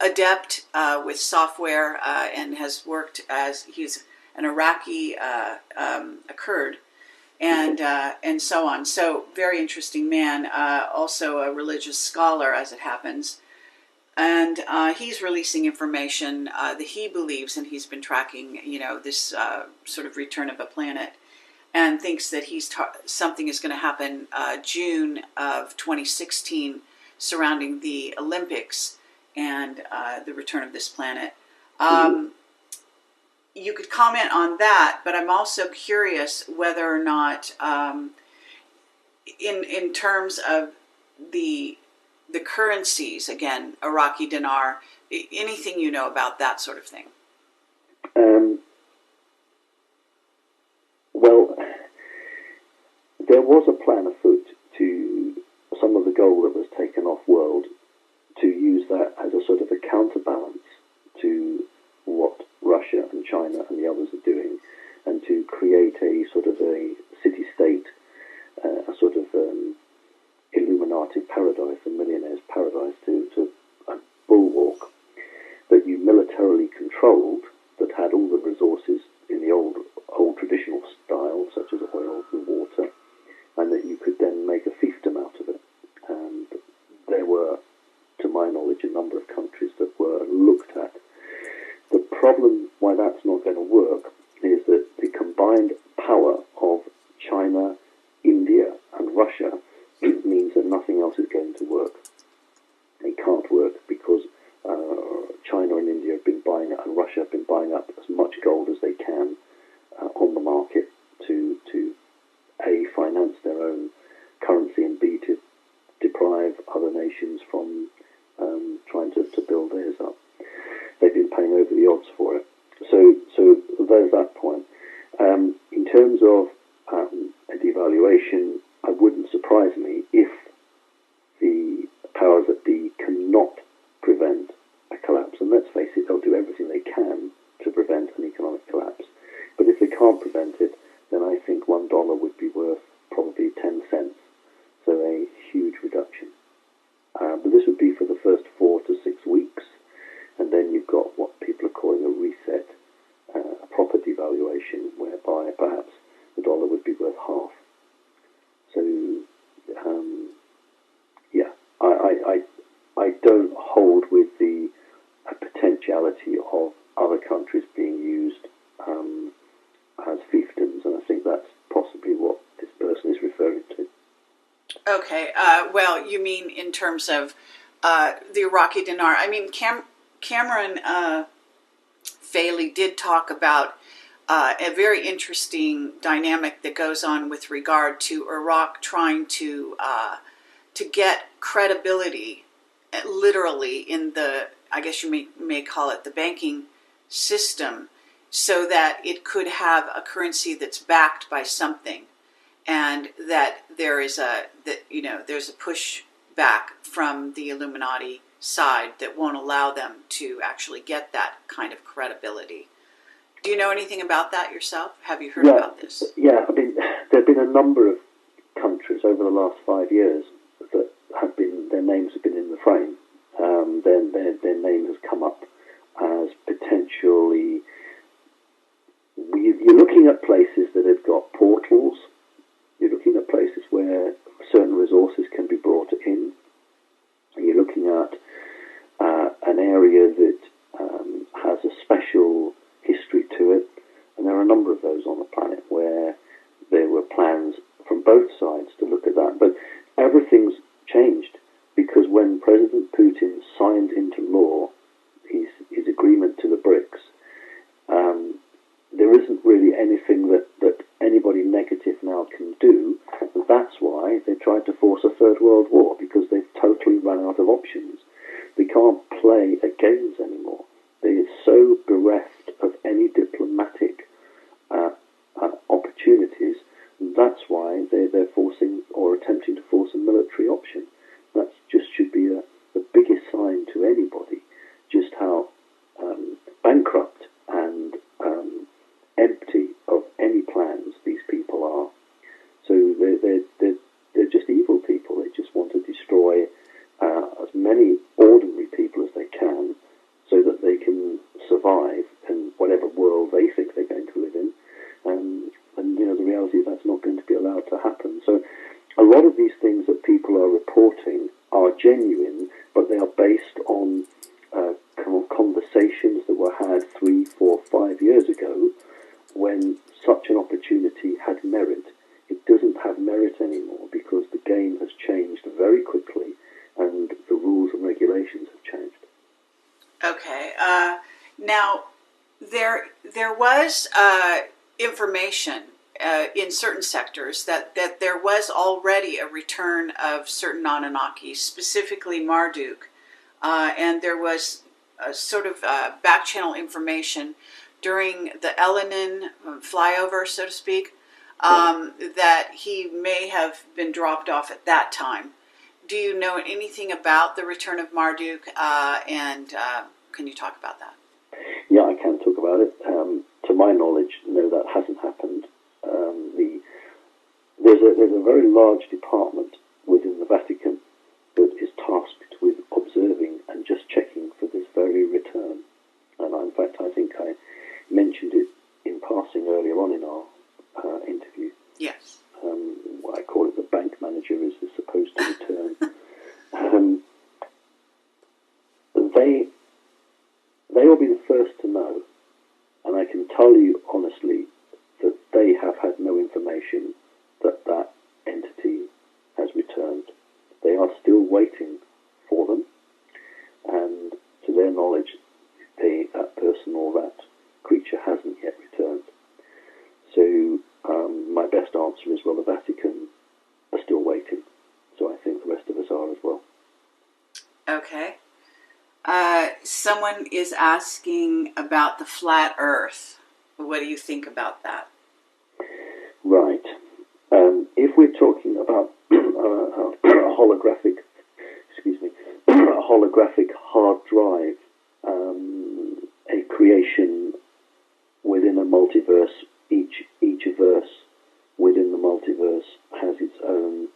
adept with software and has worked he's an Iraqi, a Kurd, and so on. So very interesting man, also a religious scholar as it happens. And he's releasing information that he believes, and he's been tracking, this sort of return of a planet, and thinks that something is going to happen June of 2016 surrounding the Olympics and the return of this planet. You could comment on that, but I'm also curious whether or not, in terms of the currencies, again, Iraqi dinar, anything you know about that sort of thing? Well, there was a plan afoot to some of the gold that was taken off world to use that as a sort of a counterbalance to what Russia and China and the others are doing, and to create a sort of a city-state, a sort of Illuminati paradise, a millionaire's paradise, to a bulwark that you militarily controlled, that had all the resources in the old traditional style, such as oil and water, and that you could then make a fiefdom out of it. And there were, to my knowledge, a number of countries that were looked at. The problem why that's not going to work is that the combined power of China, India, and Russia means that nothing else is going to work. It can't work because China and India have been buying up, and Russia have been buying up as much gold as they can on the market to A, finance their own currency, and B, to deprive other nations from trying to build theirs up. They've been paying over the odds for it. So there's that point. In terms of a devaluation, it wouldn't surprise me if the powers that be cannot prevent a collapse. And let's face it, they'll do everything they can to prevent an economic collapse. But if they can't prevent it, then I think $1 would be worth probably 10 cents. So a huge reduction. But this would be for the first 4 to 6 weeks. And then you've got what people are calling a reset, a proper devaluation, whereby perhaps the dollar would be worth half. So, I don't hold with the potentiality of other countries being used as fiefdoms, and I think that's possibly what this person is referring to. Okay, well, you mean in terms of the Iraqi dinar. I mean, Cameron Faley did talk about a very interesting dynamic that goes on with regard to Iraq trying to get credibility, literally, in the, I guess you may call it the banking system, so that it could have a currency that's backed by something. and that there's a pushback from the Illuminati side that won't allow them to actually get that kind of credibility. Do you know anything about that yourself? Have you heard about this? Yeah, I mean, there have been a number of countries over the last 5 years that have been, their names have been in the frame. Their name has come up as potentially, you're looking at places that have got portals, you're looking at places where certain resources can be brought in, you're looking at an area that has a special history to it, and there are a number of those on the planet where there were plans from both sides to look at that. But everything's changed, because when President Putin signed into law his agreement to the BRICS, there isn't really anything that anybody negative now can do. And that's why they tried to force a third world war, because they've totally run out of options. They can't play games anymore. They're so bereft of any diplomatic opportunities. That's why they're forcing or attempting to force a military option. That just should be the biggest sign to anybody just how bankrupt and empty of any plans these people are. So they're just evil people. They just want to destroy as many ordinary people as they can, so that they can survive in whatever world they think they're going to live in. And the reality is that's not going to be allowed to happen. So a lot of these things that people are reporting are genuine, but they are based on conversations that were had 3, 4, 5 years ago, when such an opportunity had merit. It doesn't have merit anymore, because the game has changed very quickly and the rules and regulations have changed. Okay. Now, there was information in certain sectors that there was already a return of certain Anunnakis, specifically Marduk, and there was a sort of back channel information during the Elenin flyover, so to speak, that he may have been dropped off at that time. Do you know anything about the return of Marduk, and can you talk about that? Yeah, I can talk about it. To my knowledge, no, that hasn't happened. There's a very large department within the Vatican that is tasked with observing and just checking for this very return. And in fact, I think I mentioned it in passing earlier on in our interview. Yes. I call it the bank manager is supposed to return. They will be the first to know, and I can tell you honestly that they have had no information that entity has returned. They are still waiting for them, and to their knowledge, that person or that creature hasn't yet returned. So my best answer is, well, the Vatican are still waiting. So I think the rest of us are as well. Okay. Someone is asking about the flat Earth. What do you think about that? Right. If we're talking about a holographic, a holographic hard drive, a creation within a multiverse, each verse within the multiverse has its own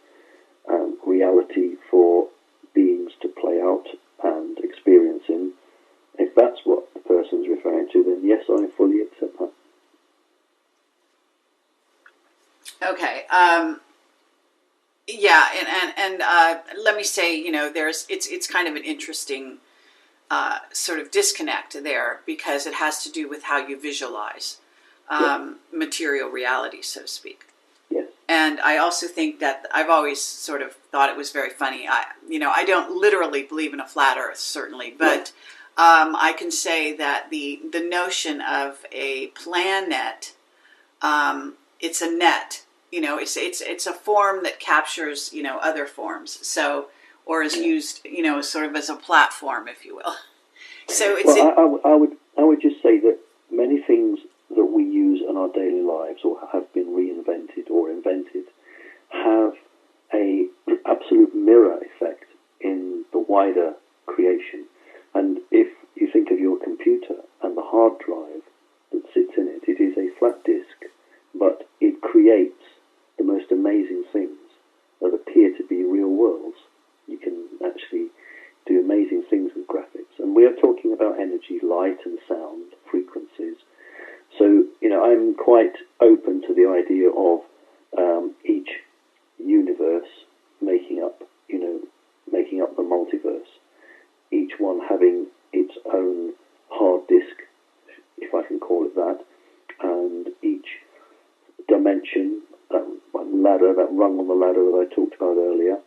reality for beings to play out and experience in. If that's what the person's referring to, then yes, I fully accept that. Okay. Yeah, and let me say, it's kind of an interesting sort of disconnect there, because it has to do with how you visualize material reality, so to speak. Yes. And I also think that I've always sort of thought it was very funny. I don't literally believe in a flat Earth, certainly, but I can say that the notion of a planet, it's a net. It's a form that captures other forms. So, or is used sort of as a platform, if you will. So it's. Well, I would just say that many things that we use in our daily lives or have been reinvented or invented I'm quite open to the idea of each universe making up, making up the multiverse. Each one having its own hard disk, if I can call it that, and each dimension, that ladder, that rung on the ladder that I talked about earlier,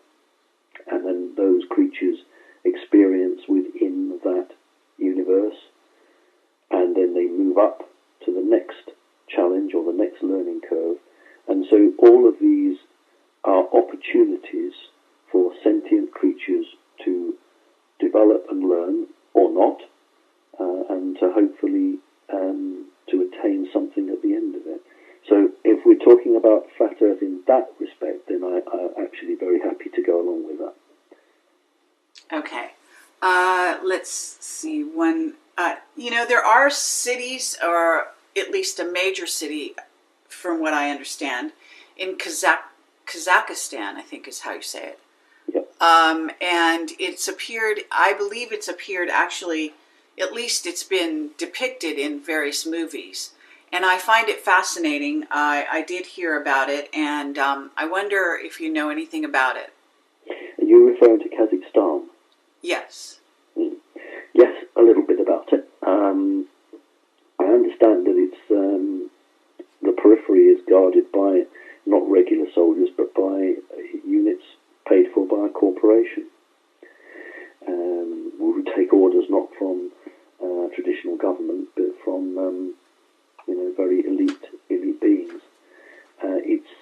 and then those creatures experience within that universe, and then they move up to the next challenge or the next learning curve. And so all of these are opportunities for sentient creatures to develop and learn, or not, and to hopefully to attain something at the end of it. So if we're talking about flat Earth in that respect, then I'm actually very happy to go along with that. Okay. Let's see. There are cities, or at least a major city, from what I understand, in Kazakhstan, I think is how you say it. Yep. And I believe it's appeared actually, at least it's been depicted in various movies. And I find it fascinating. I did hear about it, and I wonder if you know anything about it. Are you referring to Kazakhstan? Yes. Yes, a little bit about it. I understand that it's the periphery is guarded by not regular soldiers, but by units paid for by a corporation, who take orders not from traditional government, but from very elite beings. It's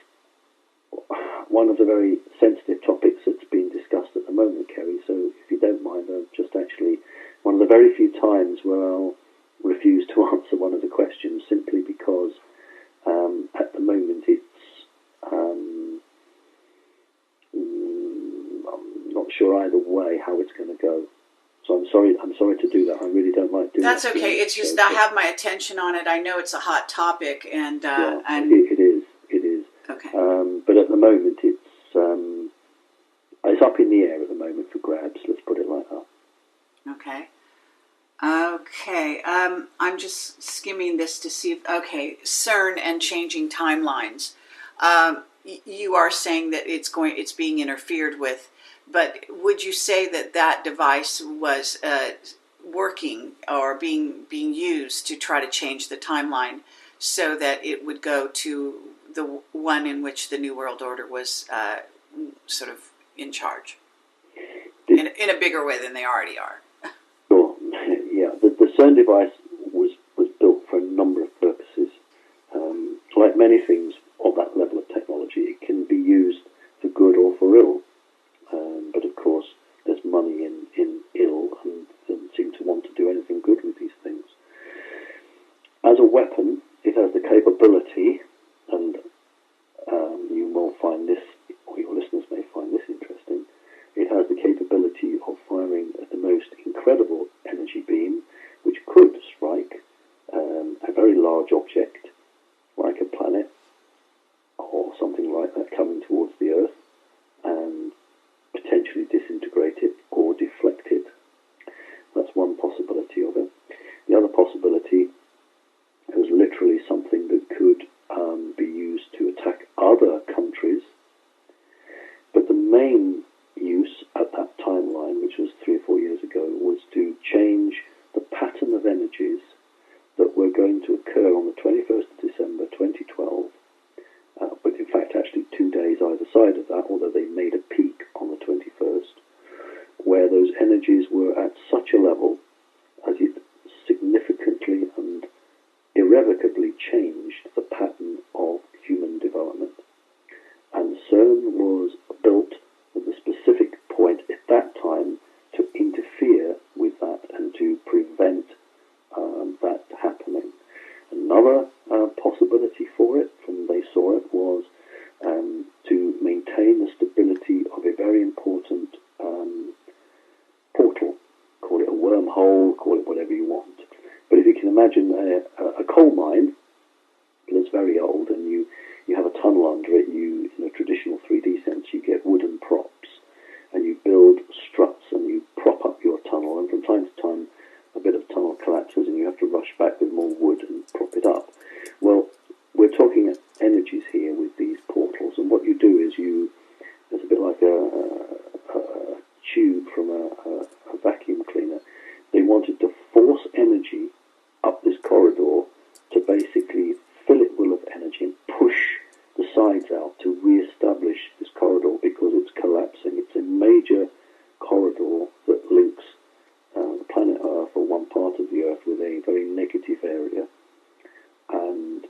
one of the very sensitive topics that's being discussed at the moment, Kerry. So if you don't mind, I'll just actually, one of the very few times where I'll refuse to answer one of the questions, simply because at the moment it's I'm not sure either way how it's going to go. So I'm sorry to do that. I really don't like doing that. That's okay. It's just I have my attention on it. I know it's a hot topic, and it is. Okay. But at the moment it's up in the air at the moment for grabs. Let's put it like that. Okay. Okay. I'm just skimming this to see if, okay, CERN and changing timelines. You are saying that it's being interfered with, but would you say that device was working or being used to try to change the timeline so that it would go to the one in which the New World Order was sort of in charge in a bigger way than they already are? Sure. Yeah. The CERN device was built for a number of purposes. Like many things of that level of technology, it can be used for good or for ill. But of course, there's money in ill, and doesn't seem to want to do anything good with these things. As a weapon, it has the capability, and you will find this, or your listeners may find this interesting, it has the capability of firing the most incredible energy beam, which could strike a very large object, like a planet, or something like that, coming towards the Earth, and potentially disintegrate it or deflect it. That's one possibility of it. The other possibility was literally something that could be used to attack other countries. But the main use at that timeline, which was 3 or 4 years ago, was to change the pattern of energies that were going to occur on the 21st of December 2012, but in fact actually 2 days either side of that, although they made a peak on the 21st, where those energies were at such a level as it significantly and irrevocably changed the pattern of human development. And CERN was built at the specific point at that time to interfere with that and to prevent that happening. Another possibility for it, from they saw it, was to maintain the stability of a very important portal. Call it a wormhole, call it whatever you want. But if you can imagine a coal mine that's very old, and you have a tunnel under it, in a traditional 3D sense, you get wooden props, and you build struts and you prop up your tunnel, and from time to time a bit of tunnel collapses and you have to rush back with more wood and prop it up. Well, basically fill it full of energy and push the sides out to re-establish this corridor because it's collapsing. It's a major corridor that links the planet Earth, or one part of the Earth, with a very negative area. And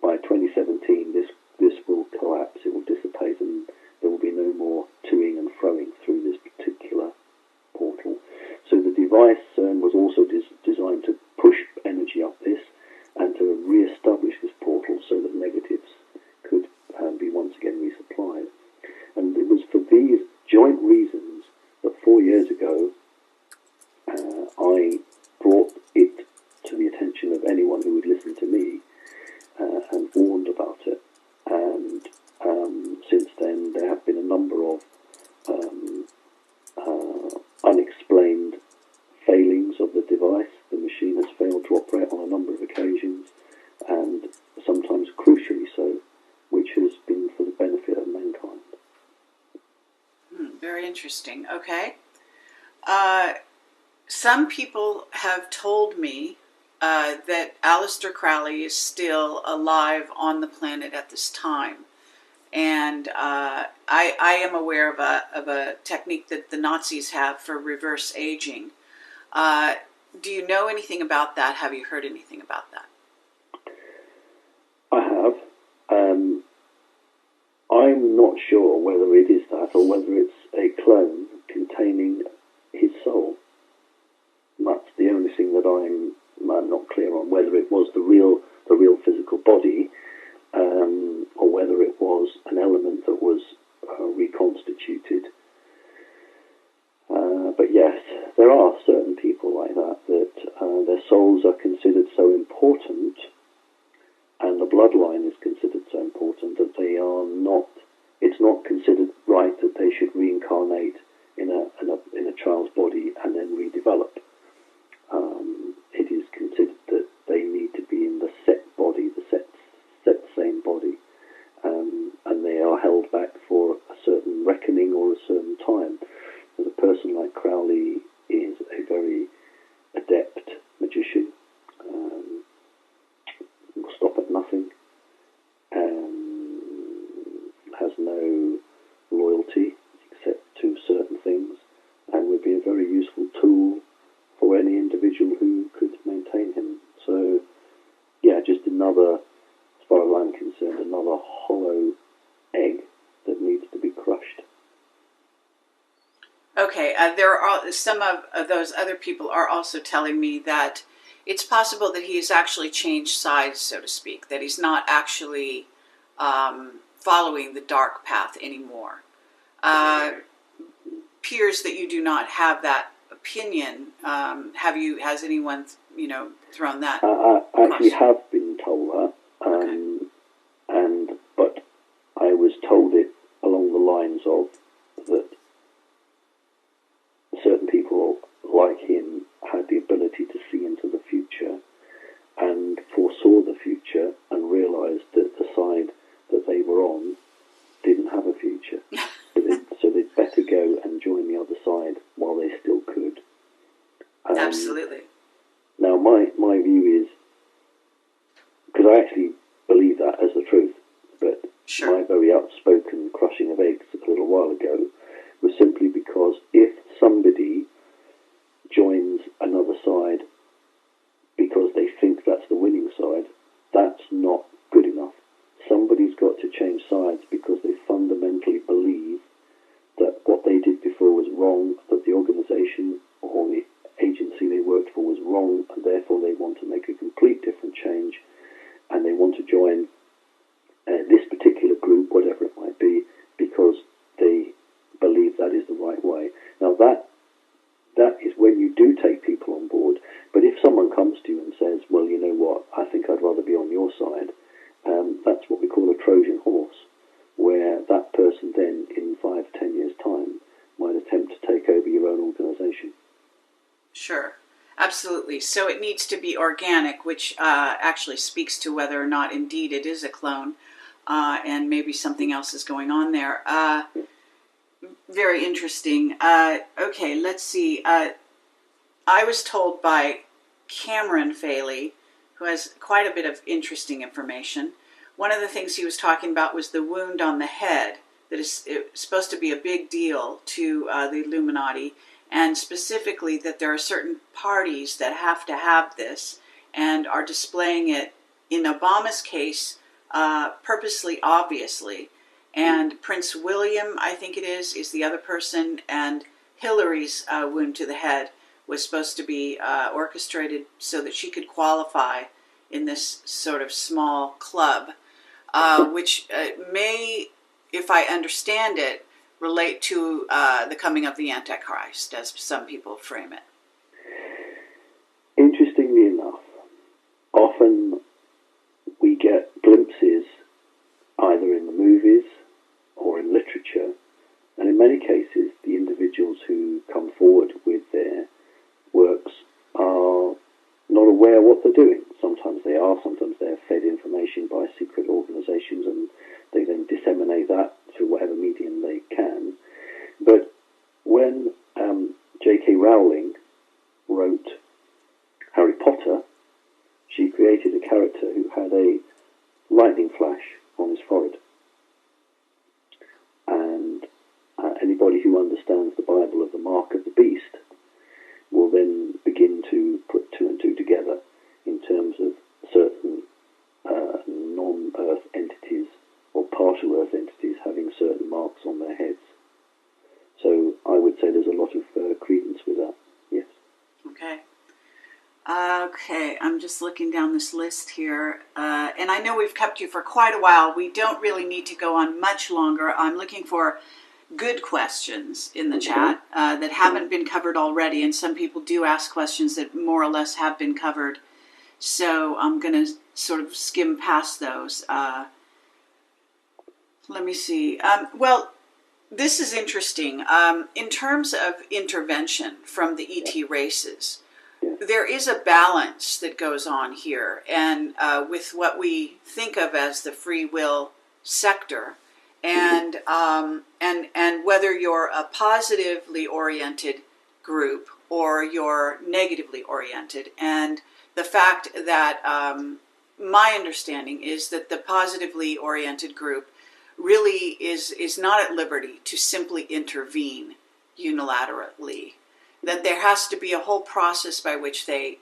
by 2017, this will collapse, it will dissipate, and there will be no more toing and froing through this particular portal. So the device was also designed to push energy up this and to re-establish this portal so that negatives could be once again resupplied. And it was for these joint reasons that 4 years ago I brought it to the attention of anyone who would listen to me and warned about it. And since then there have been a number of unexplained failings of the device. The machine has failed to operate on a number of occasions, and sometimes crucially so, which has been for the benefit of mankind. Very interesting. Okay. Some people have told me that Aleister Crowley is still alive on the planet at this time. And I am aware of a technique that the Nazis have for reverse aging. Do you know anything about that? Have you heard anything about that? I have. I'm not sure whether it is that or whether it's a clone containing his soul. That's the only thing that I'm not clear on, whether it was the real physical body, or whether it was an element that was reconstituted. But yes, there are certain people like that their souls are considered so important, and the bloodline is considered so important that they are not. It's not considered right that they should reincarnate in a child's body and then redevelop. It is considered that they need to be in the set body, the set same body, and they are held back for a certain reckoning or a certain time. As a person like Crowley is a very adept magician, will stop at nothing, has no loyalty except to certain things, and would be a very useful tool for any individual who could maintain him. So, yeah, just another, as far as I'm concerned, another hollow egg that needs to be crushed. Okay, there are some of those other people are also telling me that it's possible that he has actually changed sides, so to speak, that he's not actually following the dark path anymore. Appears that you do not have that opinion. Has anyone, thrown that? I actually have been told that, but I was told it along the lines of that certain people like him had the ability to see into the future and foresaw the future and realised that the side that they were on didn't have a future. So they'd better go and join the other side while they still could. Absolutely. Now, my view is, because I actually believe that as the truth, but sure. My very outspoken crushing of eggs a little while ago was simply because if somebody joins another side because they think that's the winning side, that's not good enough. Somebody's got to change sides because they fundamentally believe that what they did before was wrong, that the organisation or the agency they worked for was wrong, and therefore they want to make a complete different change, and they want to join this particular group, whatever it might be, because they believe that is the right way. Now that is when you do take people on board. But if someone comes to you and says, well, you know what, I think I'd rather be on your side, that's what we call a Trojan horse, where that person then in 5 to 10 years' time might attempt to take over your own organisation. Sure, absolutely. So it needs to be organic, which actually speaks to whether or not indeed it is a clone, and maybe something else is going on there. Very interesting. Okay, let's see. I was told by Cameron Faley, who has quite a bit of interesting information. One of the things he was talking about was the wound on the head, that is supposed to be a big deal to the Illuminati, and specifically that there are certain parties that have to have this and are displaying it, in Obama's case, purposely, obviously. And Prince William, I think it is the other person, and Hillary's wound to the head was supposed to be orchestrated so that she could qualify in this sort of small club, which may, if I understand it, relate to the coming of the Antichrist, as some people frame it. Interestingly enough, often we get glimpses either in the movies or in literature, and in many cases the individuals who come forward with their works are not aware what they're doing. Sometimes they are, sometimes they're fed information by secret organizations and they then disseminate that through whatever medium they can. But when J.K. Rowling wrote Harry Potter, she created a character who had a lightning flash on his forehead. And anybody who understands the Bible of the mark of the beast will then begin to put two and two together in terms of certain non-Earth entities or partial Earth entities having certain marks on their heads. So I would say there's a lot of credence with that, yes. Okay. Okay, I'm just looking down this list here, and I know we've kept you for quite a while. We don't really need to go on much longer. I'm looking for good questions in the chat that haven't been covered already, and some people do ask questions that more or less have been covered. So I'm going to sort of skim past those. Let me see. Well, this is interesting. In terms of intervention from the ET races, there is a balance that goes on here, and with what we think of as the free will sector, and whether you're a positively oriented group or you're negatively oriented, and the fact that my understanding is that the positively oriented group really is not at liberty to simply intervene unilaterally. That there has to be a whole process by which they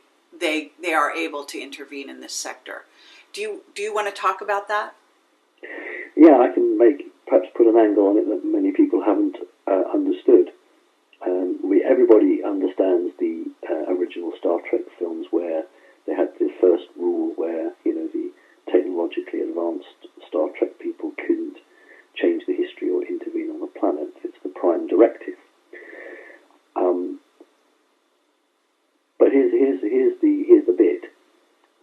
are able to intervene in this sector. Do you want to talk about that? Yeah, I can perhaps put an angle on it that many people haven't understood. Everybody understands the original Star Trek films where they had the first rule where the technologically advanced Star Trek people couldn't change the history or intervene on the planet. It's the Prime Directive. But here's the bit.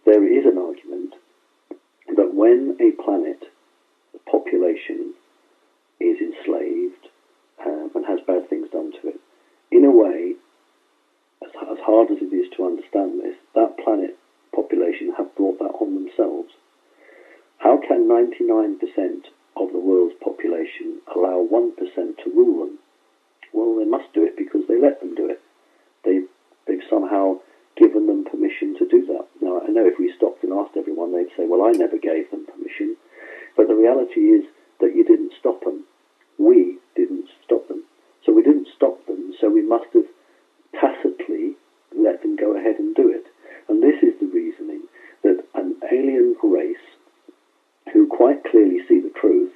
There is an argument that when a planet population is enslaved and has bad things done to it, in a way, as hard as it is to understand this, that planet population have brought that on themselves. How can 99% of the world's population allow 1% to rule them? Well, they must do it because they let them do it. They've somehow given them permission to do that. Now, I know if we stopped and asked everyone, they'd say, well, I never gave them permission. But the reality is that you didn't stop them. We didn't stop them. So we didn't stop them, so we must have tacitly let them go ahead and do it. And this is the reasoning that an alien race who quite clearly see the truth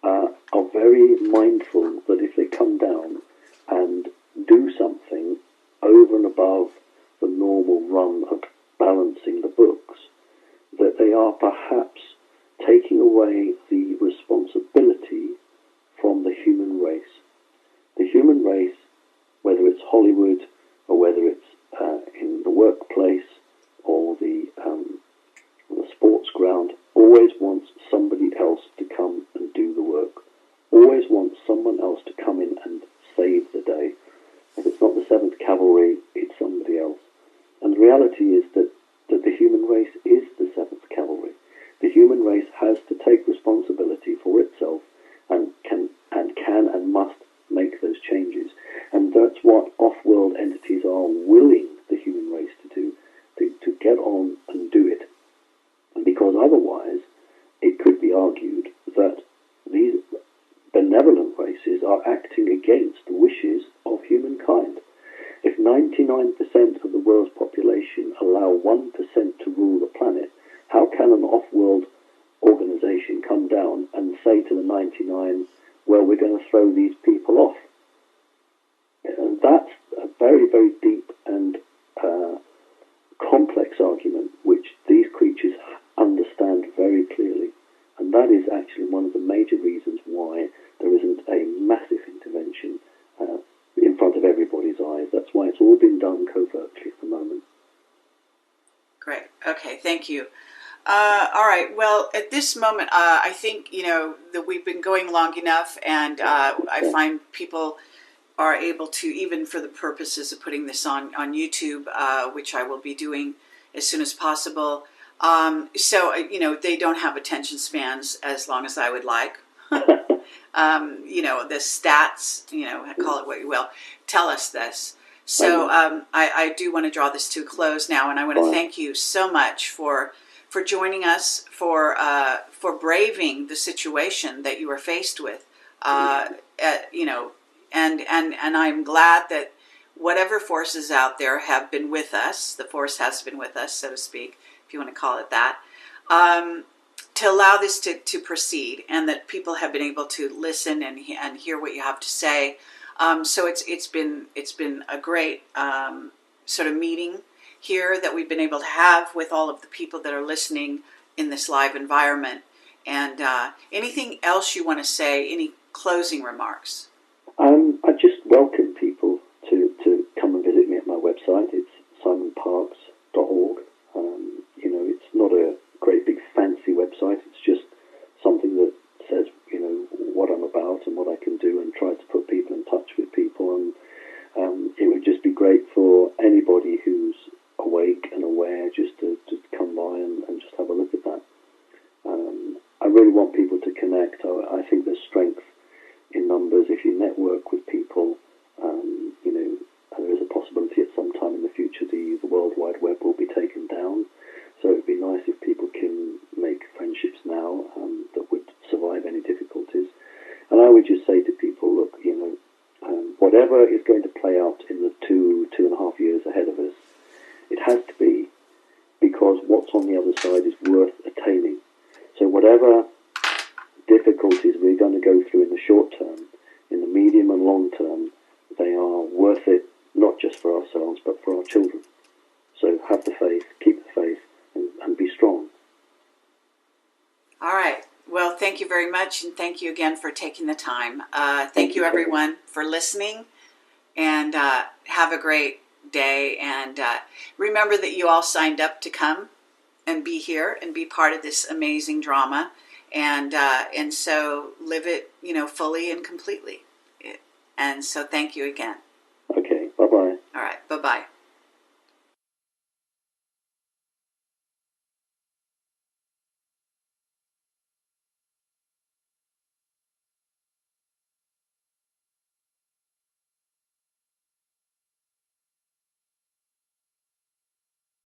are very mindful that if they come down and do something over and above the normal run of balancing the books, that they are perhaps taking away the responsibility from the human race. The human race, whether it's Hollywood or whether it's in the workplace or the sports ground, always wants somebody else to come and do the work. Always wants someone else to come in and save the day. If it's not the 7th Cavalry, it's somebody else. And the reality is that the human race is the 7th Cavalry. The human race has to take responsibility for itself and can and must make those changes. And that's what off-world entities are willing the human race to do, to get on and do it. countries are acting against the wishes of humankind. If 99% of the world's population allow 1% to rule the planet, how can an off-world organization come down and say to the 99, well, we're going to throw these people off? And that's a very, very deep and complex argument, which these creatures understand very clearly. And that is actually one of the major reasons why there isn't a massive intervention in front of everybody's eyes. That's why it's all been done covertly at the moment. Great. Okay, thank you. All right. Well, at this moment, I think, that we've been going long enough, and I find people are able to, even for the purposes of putting this on YouTube, which I will be doing as soon as possible. So, they don't have attention spans as long as I would like. The stats, call it what you will, tell us this. So I do want to draw this to a close now, and I want to thank you so much for joining us, for braving the situation that you were faced with, and I'm glad that whatever forces out there have been with us. The force has been with us, so to speak, if you want to call it that, to allow this to proceed, and that people have been able to listen and hear what you have to say. So it's been a great sort of meeting here that we've been able to have with all of the people that are listening in this live environment. And anything else you want to say? Any closing remarks? I just welcome people to come and visit me at my website. It's simonparks.org. It's not a great big fancy website. It's just something that says, what I'm about and what I can do, and try to put people in touch with people. And it would just be great for anybody who's awake and aware just to come by and just have a look at that. I really want people to connect. I think there's strength in numbers. If you network with people, there is a possibility at some time in the future the World Wide Web will be taken down. So it would be nice if people can make friendships now that would survive any difficulties. And I would just say to people, look, whatever is going to play out in the 2.5 years ahead of us, it has to be, because what's on the other side is worth attaining. So whatever difficulties we're going to go through in the short term, in the medium and long term, they are worth it, not just for ourselves, but for our children. So have the faith, keep the faith, and be strong. All right. Well, thank you very much, and thank you again for taking the time. Thank you, everyone, for listening, and have a great day. And remember that you all signed up to come and be here and be part of this amazing drama, and so live it, fully and completely. And so thank you again. Okay. Bye-bye. All right. Bye-bye.